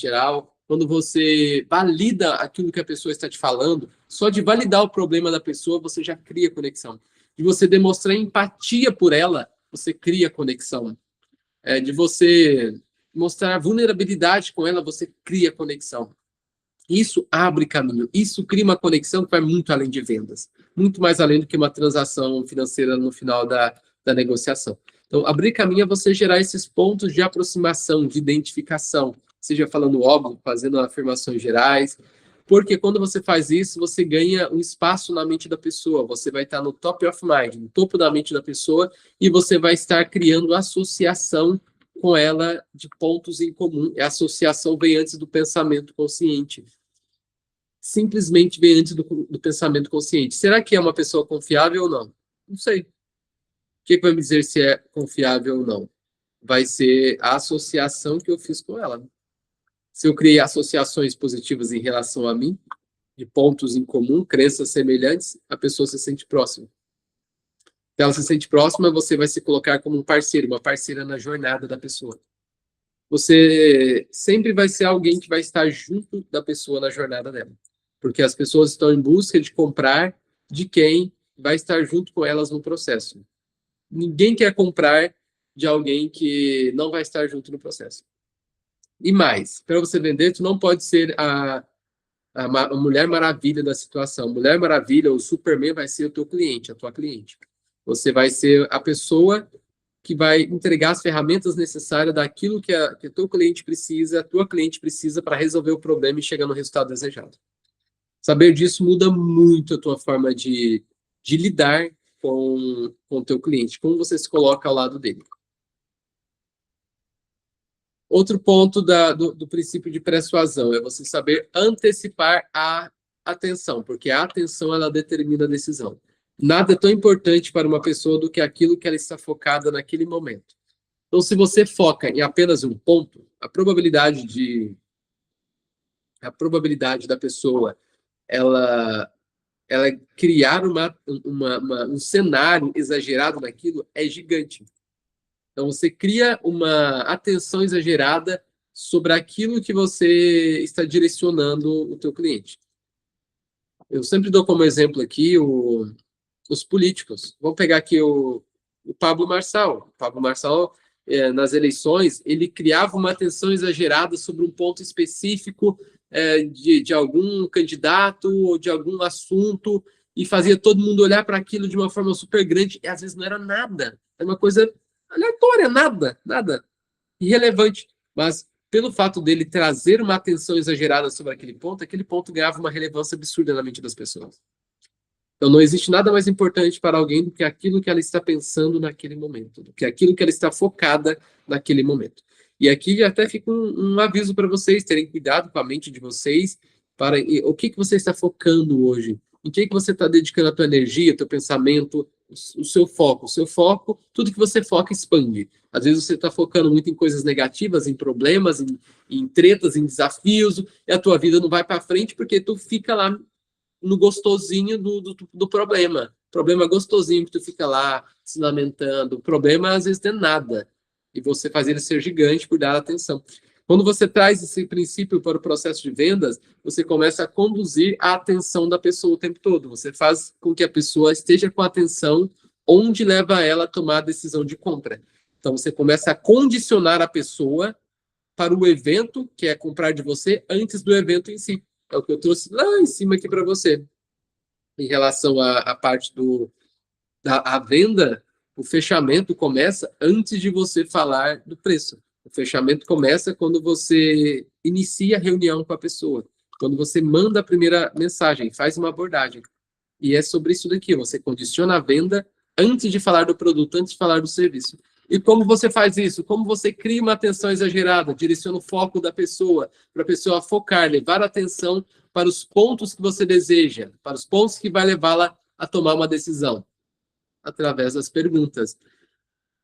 quando você valida aquilo que a pessoa está te falando, só de validar o problema da pessoa, você já cria conexão. De você demonstrar empatia por ela, você cria conexão. De você mostrar vulnerabilidade com ela, você cria conexão. Isso abre caminho, isso cria uma conexão que vai muito além de vendas, muito mais além do que uma transação financeira no final da negociação. Então, abrir caminho é você gerar esses pontos de aproximação, de identificação, seja falando óbvio, fazendo afirmações gerais, porque quando você faz isso, você ganha um espaço na mente da pessoa, você vai estar no top of mind, no topo da mente da pessoa, e você vai estar criando associação com ela de pontos em comum. A associação vem antes do pensamento consciente. Simplesmente vem antes do pensamento consciente. Será que é uma pessoa confiável ou não? Não sei. O que vai me dizer se é confiável ou não? Vai ser a associação que eu fiz com ela. Se eu criei associações positivas em relação a mim, de pontos em comum, crenças semelhantes, a pessoa se sente próxima. Se ela se sente próxima, você vai se colocar como um parceiro, uma parceira na jornada da pessoa. Você sempre vai ser alguém que vai estar junto da pessoa na jornada dela. Porque as pessoas estão em busca de comprar de quem vai estar junto com elas no processo. Ninguém quer comprar de alguém que não vai estar junto no processo. E mais, para você vender, tu não pode ser a Mulher Maravilha da situação. Mulher Maravilha, o Superman vai ser o teu cliente, a tua cliente. Você vai ser a pessoa que vai entregar as ferramentas necessárias daquilo que o teu cliente precisa, a tua cliente precisa para resolver o problema e chegar no resultado desejado. Saber disso muda muito a tua forma de lidar com o teu cliente, como você se coloca ao lado dele. Outro ponto do princípio de persuasão é você saber antecipar a atenção, porque a atenção ela determina a decisão. Nada é tão importante para uma pessoa do que aquilo que ela está focada naquele momento. Então, se você foca em apenas um ponto, a probabilidade da pessoa ela criar um cenário exagerado naquilo é gigante. Então, você cria uma atenção exagerada sobre aquilo que você está direcionando o teu cliente. Eu sempre dou como exemplo aqui os políticos. Vamos pegar aqui o Pablo Marçal. O Pablo Marçal, nas eleições, ele criava uma atenção exagerada sobre um ponto específico de algum candidato ou de algum assunto e fazia todo mundo olhar para aquilo de uma forma super grande e às vezes não era nada. Era uma coisa aleatória, nada, irrelevante. Mas pelo fato dele trazer uma atenção exagerada sobre aquele ponto ganhava uma relevância absurda na mente das pessoas. Então não existe nada mais importante para alguém do que aquilo que ela está pensando naquele momento, do que aquilo que ela está focada naquele momento. E aqui até fica um aviso para vocês terem cuidado com a mente de vocês, para o que você está focando hoje, em que você está dedicando a tua energia, teu pensamento, o seu foco. O seu foco, tudo que você foca expande. Às vezes você está focando muito em coisas negativas, em problemas, em tretas, em desafios, e a tua vida não vai para frente porque tu fica lá no gostosinho do problema. Problema gostosinho que tu fica lá se lamentando. O problema, às vezes, não é nada. E você faz ele ser gigante por dar atenção. Quando você traz esse princípio para o processo de vendas, você começa a conduzir a atenção da pessoa o tempo todo. Você faz com que a pessoa esteja com a atenção onde leva ela a tomar a decisão de compra. Então, você começa a condicionar a pessoa para o evento, que é comprar de você, antes do evento em si. É o que eu trouxe lá em cima aqui para você. Em relação à parte da venda, o fechamento começa antes de você falar do preço. O fechamento começa quando você inicia a reunião com a pessoa. Quando você manda a primeira mensagem, faz uma abordagem. E é sobre isso daqui. Você condiciona a venda antes de falar do produto, antes de falar do serviço. E como você faz isso? Como você cria uma atenção exagerada, direciona o foco da pessoa, para a pessoa focar, levar a atenção para os pontos que você deseja, para os pontos que vai levá-la a tomar uma decisão, através das perguntas.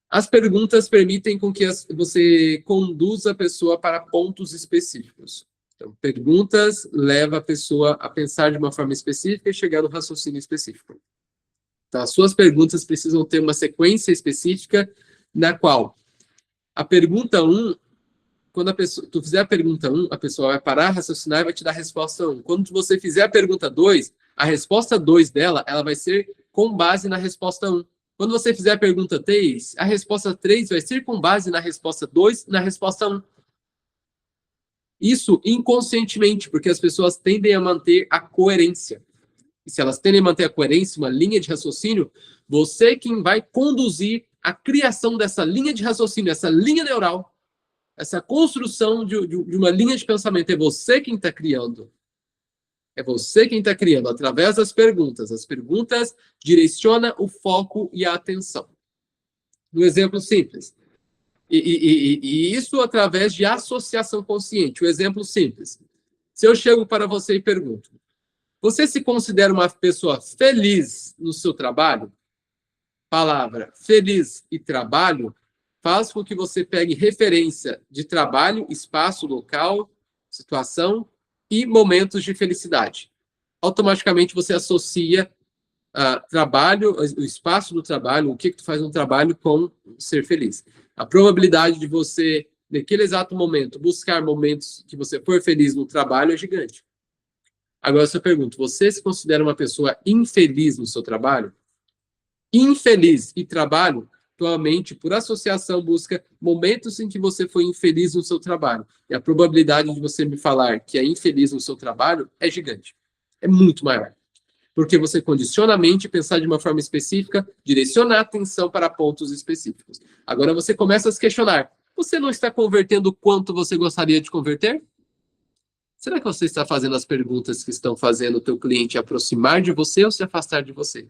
As perguntas permitem com que você conduza a pessoa para pontos específicos. Então, perguntas levam a pessoa a pensar de uma forma específica e chegar no raciocínio específico. Então, as suas perguntas precisam ter uma sequência específica na qual a pergunta 1, quando tu fizer a pergunta 1, a pessoa vai parar, raciocinar e vai te dar a resposta 1. Quando você fizer a pergunta 2, a resposta 2 dela, ela vai ser com base na resposta 1. Quando você fizer a pergunta 3, a resposta 3 vai ser com base na resposta 2 e na resposta 1. Isso inconscientemente, porque as pessoas tendem a manter a coerência. E se elas tendem a manter a coerência, uma linha de raciocínio, você é quem vai conduzir a criação dessa linha de raciocínio, essa linha neural, Essa construção de uma linha de pensamento é você quem está criando. É você quem está criando através das perguntas. As perguntas direcionam o foco e a atenção. Um exemplo simples. E isso através de associação consciente. Um exemplo simples. Se eu chego para você e pergunto, você se considera uma pessoa feliz no seu trabalho? Palavra feliz e trabalho faz com que você pegue referência de trabalho, espaço, local, situação e momentos de felicidade. Automaticamente você associa trabalho, o espaço do trabalho, o que tu faz no trabalho com ser feliz. A probabilidade de você, naquele exato momento, buscar momentos que você for feliz no trabalho é gigante. Agora, se eu pergunto, você se considera uma pessoa infeliz no seu trabalho? Infeliz e trabalho, tua mente, por associação, busca momentos em que você foi infeliz no seu trabalho. E a probabilidade de você me falar que é infeliz no seu trabalho é gigante. É muito maior. Porque você condiciona a mente a pensar de uma forma específica, direcionar a atenção para pontos específicos. Agora você começa a se questionar. Você não está convertendo o quanto você gostaria de converter? Será que você está fazendo as perguntas que estão fazendo o teu cliente aproximar de você ou se afastar de você?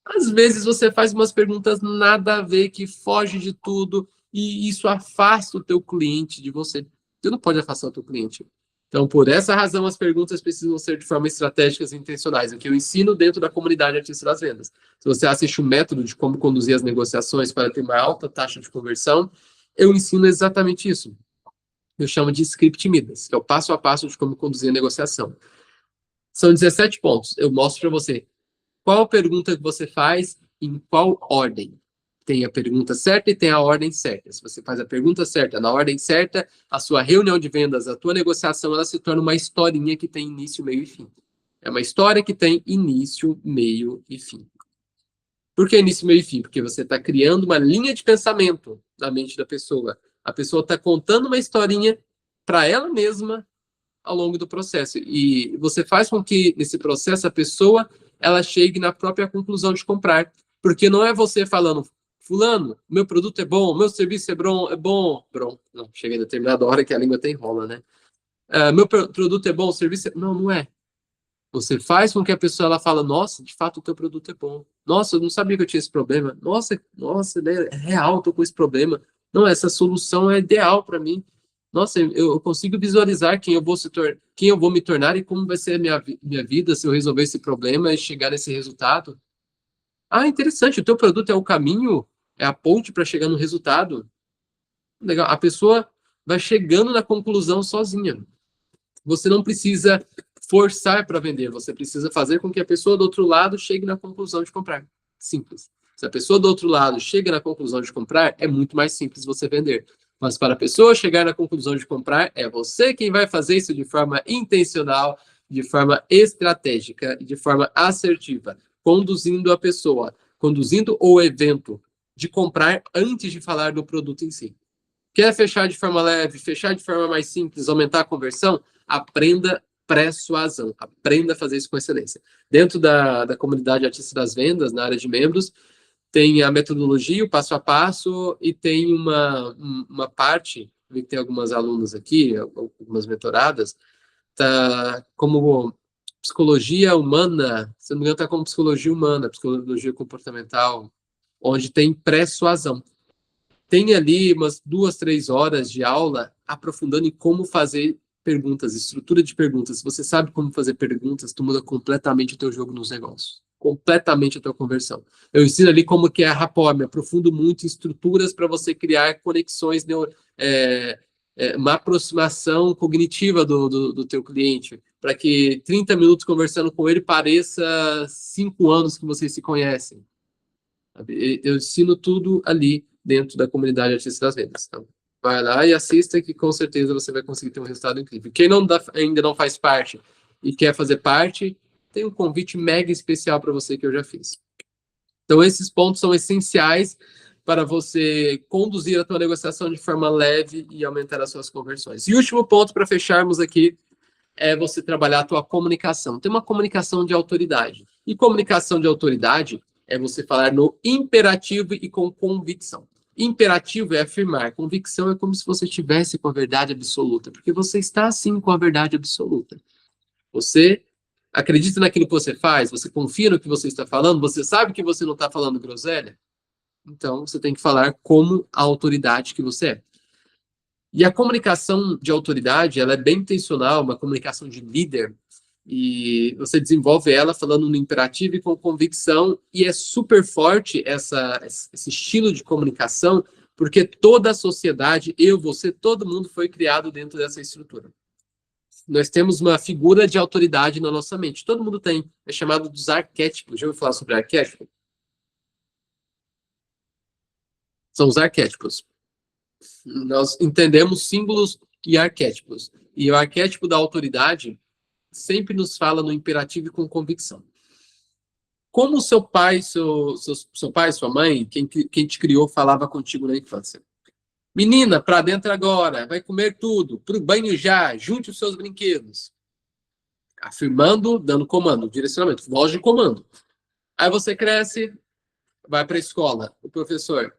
Às vezes você faz umas perguntas nada a ver, que foge de tudo, e isso afasta o teu cliente de você. Você não pode afastar o teu cliente. Então, por essa razão, as perguntas precisam ser de forma estratégicas e intencionais. O que eu ensino dentro da comunidade Artista das Vendas. Se você assiste o método de como conduzir as negociações para ter uma alta taxa de conversão, eu ensino exatamente isso. Eu chamo de script Midas, que é o passo a passo de como conduzir a negociação. São 17 pontos. Eu mostro para você qual pergunta que você faz, em qual ordem. Tem a pergunta certa e tem a ordem certa. Se você faz a pergunta certa na ordem certa, a sua reunião de vendas, a tua negociação, ela se torna uma historinha que tem início, meio e fim. É uma história que tem início, meio e fim. Por que início, meio e fim? Porque você está criando uma linha de pensamento na mente da pessoa. A pessoa está contando uma historinha para ela mesma ao longo do processo. E você faz com que, nesse processo, a pessoa ela chegue na própria conclusão de comprar. Porque não é você falando, fulano, meu produto é bom, meu serviço é bom. Não, chega em determinada hora que a língua até enrola, né? Meu produto é bom, o serviço é... Não é. Você faz com que a pessoa ela fala, nossa, de fato o teu produto é bom. Nossa, eu não sabia que eu tinha esse problema. Nossa, é real, tô com esse problema. Não, essa solução é ideal para mim. Nossa, eu consigo visualizar quem eu vou me tornar e como vai ser a minha vida se eu resolver esse problema e chegar nesse resultado. Interessante, o teu produto é o caminho, é a ponte para chegar no resultado. Legal, a pessoa vai chegando na conclusão sozinha. Você não precisa forçar para vender, você precisa fazer com que a pessoa do outro lado chegue na conclusão de comprar. Simples. Se a pessoa do outro lado chega na conclusão de comprar, é muito mais simples você vender. Mas para a pessoa chegar na conclusão de comprar, é você quem vai fazer isso de forma intencional, de forma estratégica e de forma assertiva, conduzindo a pessoa, conduzindo o evento de comprar antes de falar do produto em si. Quer fechar de forma leve, fechar de forma mais simples, aumentar a conversão? Aprenda persuasão, aprenda a fazer isso com excelência. Dentro da comunidade Artista das Vendas, na área de membros, tem a metodologia, o passo a passo, e tem uma parte, vi que tem algumas alunas aqui, algumas mentoradas, tá como psicologia humana, se não me engano, está como psicologia humana, psicologia comportamental, onde tem persuasão. Tem ali umas 2, 3 horas de aula aprofundando em como fazer perguntas, estrutura de perguntas. Se você sabe como fazer perguntas, tu muda completamente o teu jogo nos negócios. Completamente a tua conversão. Eu ensino ali como que é a rapport, me aprofundo muito em estruturas para você criar conexões, uma aproximação cognitiva do teu cliente, para que 30 minutos conversando com ele pareça 5 anos que vocês se conhecem. Eu ensino tudo ali dentro da comunidade Artista das Vendas. Então, vai lá e assista que com certeza você vai conseguir ter um resultado incrível. Quem ainda não faz parte e quer fazer parte, tem um convite mega especial para você que eu já fiz. Então, esses pontos são essenciais para você conduzir a tua negociação de forma leve e aumentar as suas conversões. E o último ponto para fecharmos aqui é você trabalhar a tua comunicação. Tem uma comunicação de autoridade. E comunicação de autoridade é você falar no imperativo e com convicção. Imperativo é afirmar. Convicção é como se você estivesse com a verdade absoluta, porque você está, sim, com a verdade absoluta. Você acredita naquilo que você faz, você confia no que você está falando, você sabe que você não está falando groselha, então você tem que falar como a autoridade que você é. E a comunicação de autoridade, ela é bem intencional, uma comunicação de líder, e você desenvolve ela falando no imperativo e com convicção, e é super forte esse estilo de comunicação, porque toda a sociedade, eu, você, todo mundo foi criado dentro dessa estrutura. Nós temos uma figura de autoridade na nossa mente. Todo mundo tem. É chamado dos arquétipos. Já ouviu falar sobre arquétipo? São os arquétipos. Nós entendemos símbolos e arquétipos. E o arquétipo da autoridade sempre nos fala no imperativo e com convicção. Como o seu pai, seu pai, sua mãe, quem te criou, falava contigo na infância? Menina, para dentro agora, vai comer tudo, pro banho já, junte os seus brinquedos. Afirmando, dando comando, direcionamento, voz de comando. Aí você cresce, vai para a escola, o professora,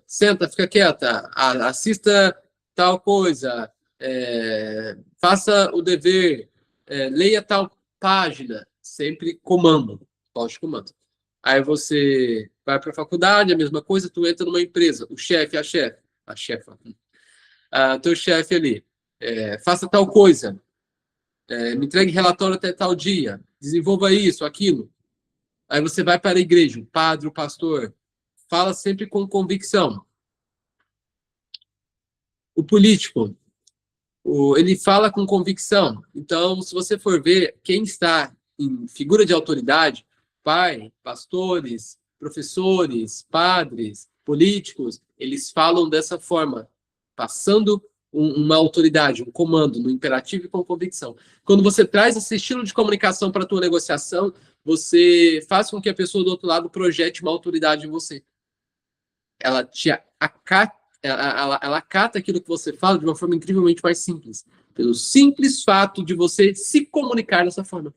senta, fica quieta, assista tal coisa, faça o dever, leia tal página, sempre comando, voz de comando. Aí você vai para a faculdade, a mesma coisa, tu entra numa empresa, o chefe, a chefa, teu chefe ali, faça tal coisa, me entregue relatório até tal dia, desenvolva isso, aquilo. Aí você vai para a igreja, o padre, o pastor, fala sempre com convicção. O político, ele fala com convicção. Então, se você for ver quem está em figura de autoridade, pai, pastores, professores, padres, políticos, eles falam dessa forma, passando uma autoridade, um comando, no imperativo e com convicção. Quando você traz esse estilo de comunicação para a tua negociação, você faz com que a pessoa do outro lado projete uma autoridade em você. Ela te acata, ela acata aquilo que você fala de uma forma incrivelmente mais simples. Pelo simples fato de você se comunicar dessa forma.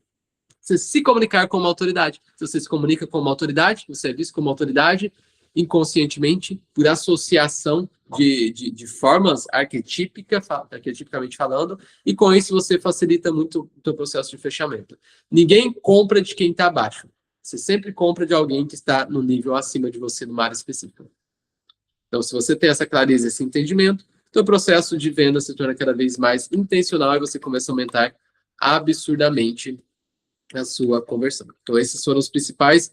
Você se comunicar como autoridade. Se você se comunica como autoridade, você é visto como autoridade, inconscientemente, por associação de formas arquetipicamente falando, e com isso você facilita muito o seu processo de fechamento. Ninguém compra de quem está abaixo. Você sempre compra de alguém que está no nível acima de você, numa área específica. Então, se você tem essa clareza, esse entendimento, o processo de venda se torna cada vez mais intencional e você começa a aumentar absurdamente a sua conversão. Então, esses foram os principais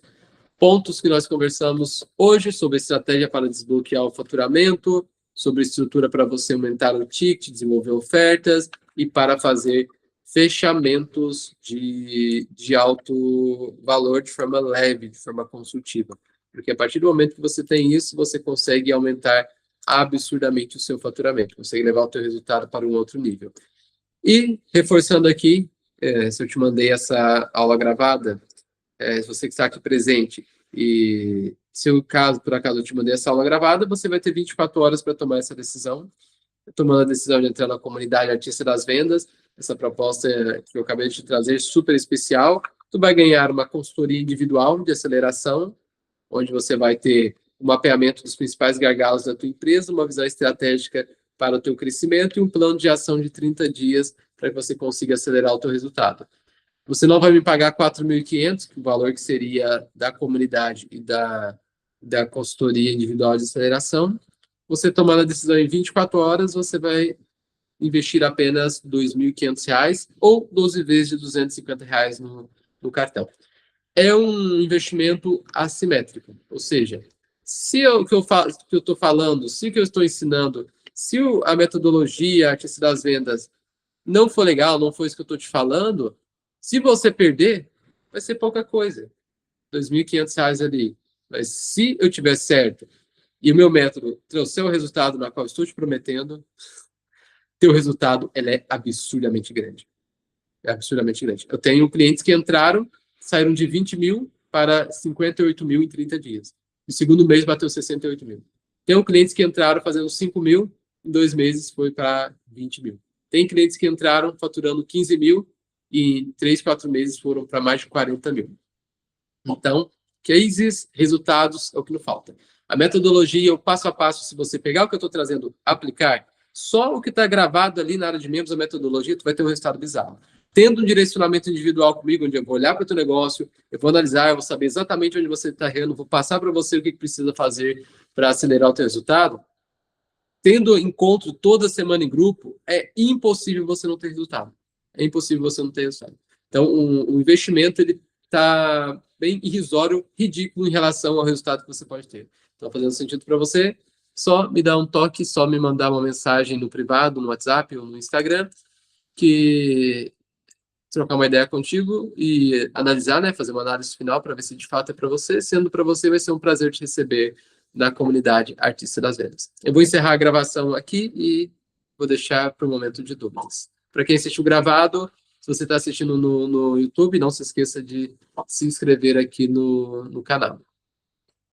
pontos que nós conversamos hoje sobre estratégia para desbloquear o faturamento, sobre estrutura para você aumentar o ticket, desenvolver ofertas e para fazer fechamentos de alto valor de forma leve, de forma consultiva. Porque a partir do momento que você tem isso, você consegue aumentar absurdamente o seu faturamento, consegue levar o teu resultado para um outro nível. E, reforçando aqui, se eu te mandei essa aula gravada, se você que está aqui presente, e se por acaso eu te mandei essa aula gravada, você vai ter 24 horas para tomar essa decisão. Tomando a decisão de entrar na comunidade Artista das Vendas, essa proposta que eu acabei de te trazer, super especial. Tu vai ganhar uma consultoria individual de aceleração, onde você vai ter um mapeamento dos principais gargalos da tua empresa, uma visão estratégica para o teu crescimento e um plano de ação de 30 dias para que você consiga acelerar o teu resultado. Você não vai me pagar 4.500, o valor que seria da comunidade e da consultoria individual de aceleração. Você tomando a decisão em 24 horas, você vai investir apenas R$ 2.500 ou 12 vezes de R$ 250 no cartão. É um investimento assimétrico, ou seja, se o que eu estou falando, se o que eu estou ensinando, se a metodologia, a Artista das Vendas não for legal, não for isso que eu estou te falando, se você perder, vai ser pouca coisa, R$ 2.500 ali. Mas se eu tiver certo e o meu método trouxer o resultado na qual estou te prometendo, teu resultado é absurdamente grande. É absurdamente grande. Eu tenho clientes que saíram de 20 mil para 58 mil em 30 dias. No segundo mês, bateu 68 mil. Tem clientes que entraram fazendo 5 mil, em 2 meses foi para 20 mil. Tem clientes que entraram faturando 15 mil e em 3, 4 meses foram para mais de 40 mil. Então, cases, resultados, é o que não falta. A metodologia, o passo a passo, se você pegar o que eu estou trazendo, aplicar, só o que está gravado ali na área de membros da metodologia, tu vai ter um resultado bizarro. Tendo um direcionamento individual comigo, onde eu vou olhar para o teu negócio, eu vou analisar, eu vou saber exatamente onde você está errando, vou passar para você o que precisa fazer para acelerar o teu resultado. Tendo encontro toda semana em grupo, é impossível você não ter resultado. É impossível você não ter resultado. Então, o investimento ele está bem irrisório, ridículo em relação ao resultado que você pode ter. Então, fazendo sentido para você, só me dá um toque, só me mandar uma mensagem no privado, no WhatsApp ou no Instagram, que trocar uma ideia contigo e analisar, né, fazer uma análise final para ver se de fato é para você. Sendo para você, vai ser um prazer te receber da comunidade Artista das Vendas. Eu vou encerrar a gravação aqui e vou deixar para o momento de dúvidas. Para quem assistiu gravado, se você está assistindo no YouTube, não se esqueça de se inscrever aqui no canal.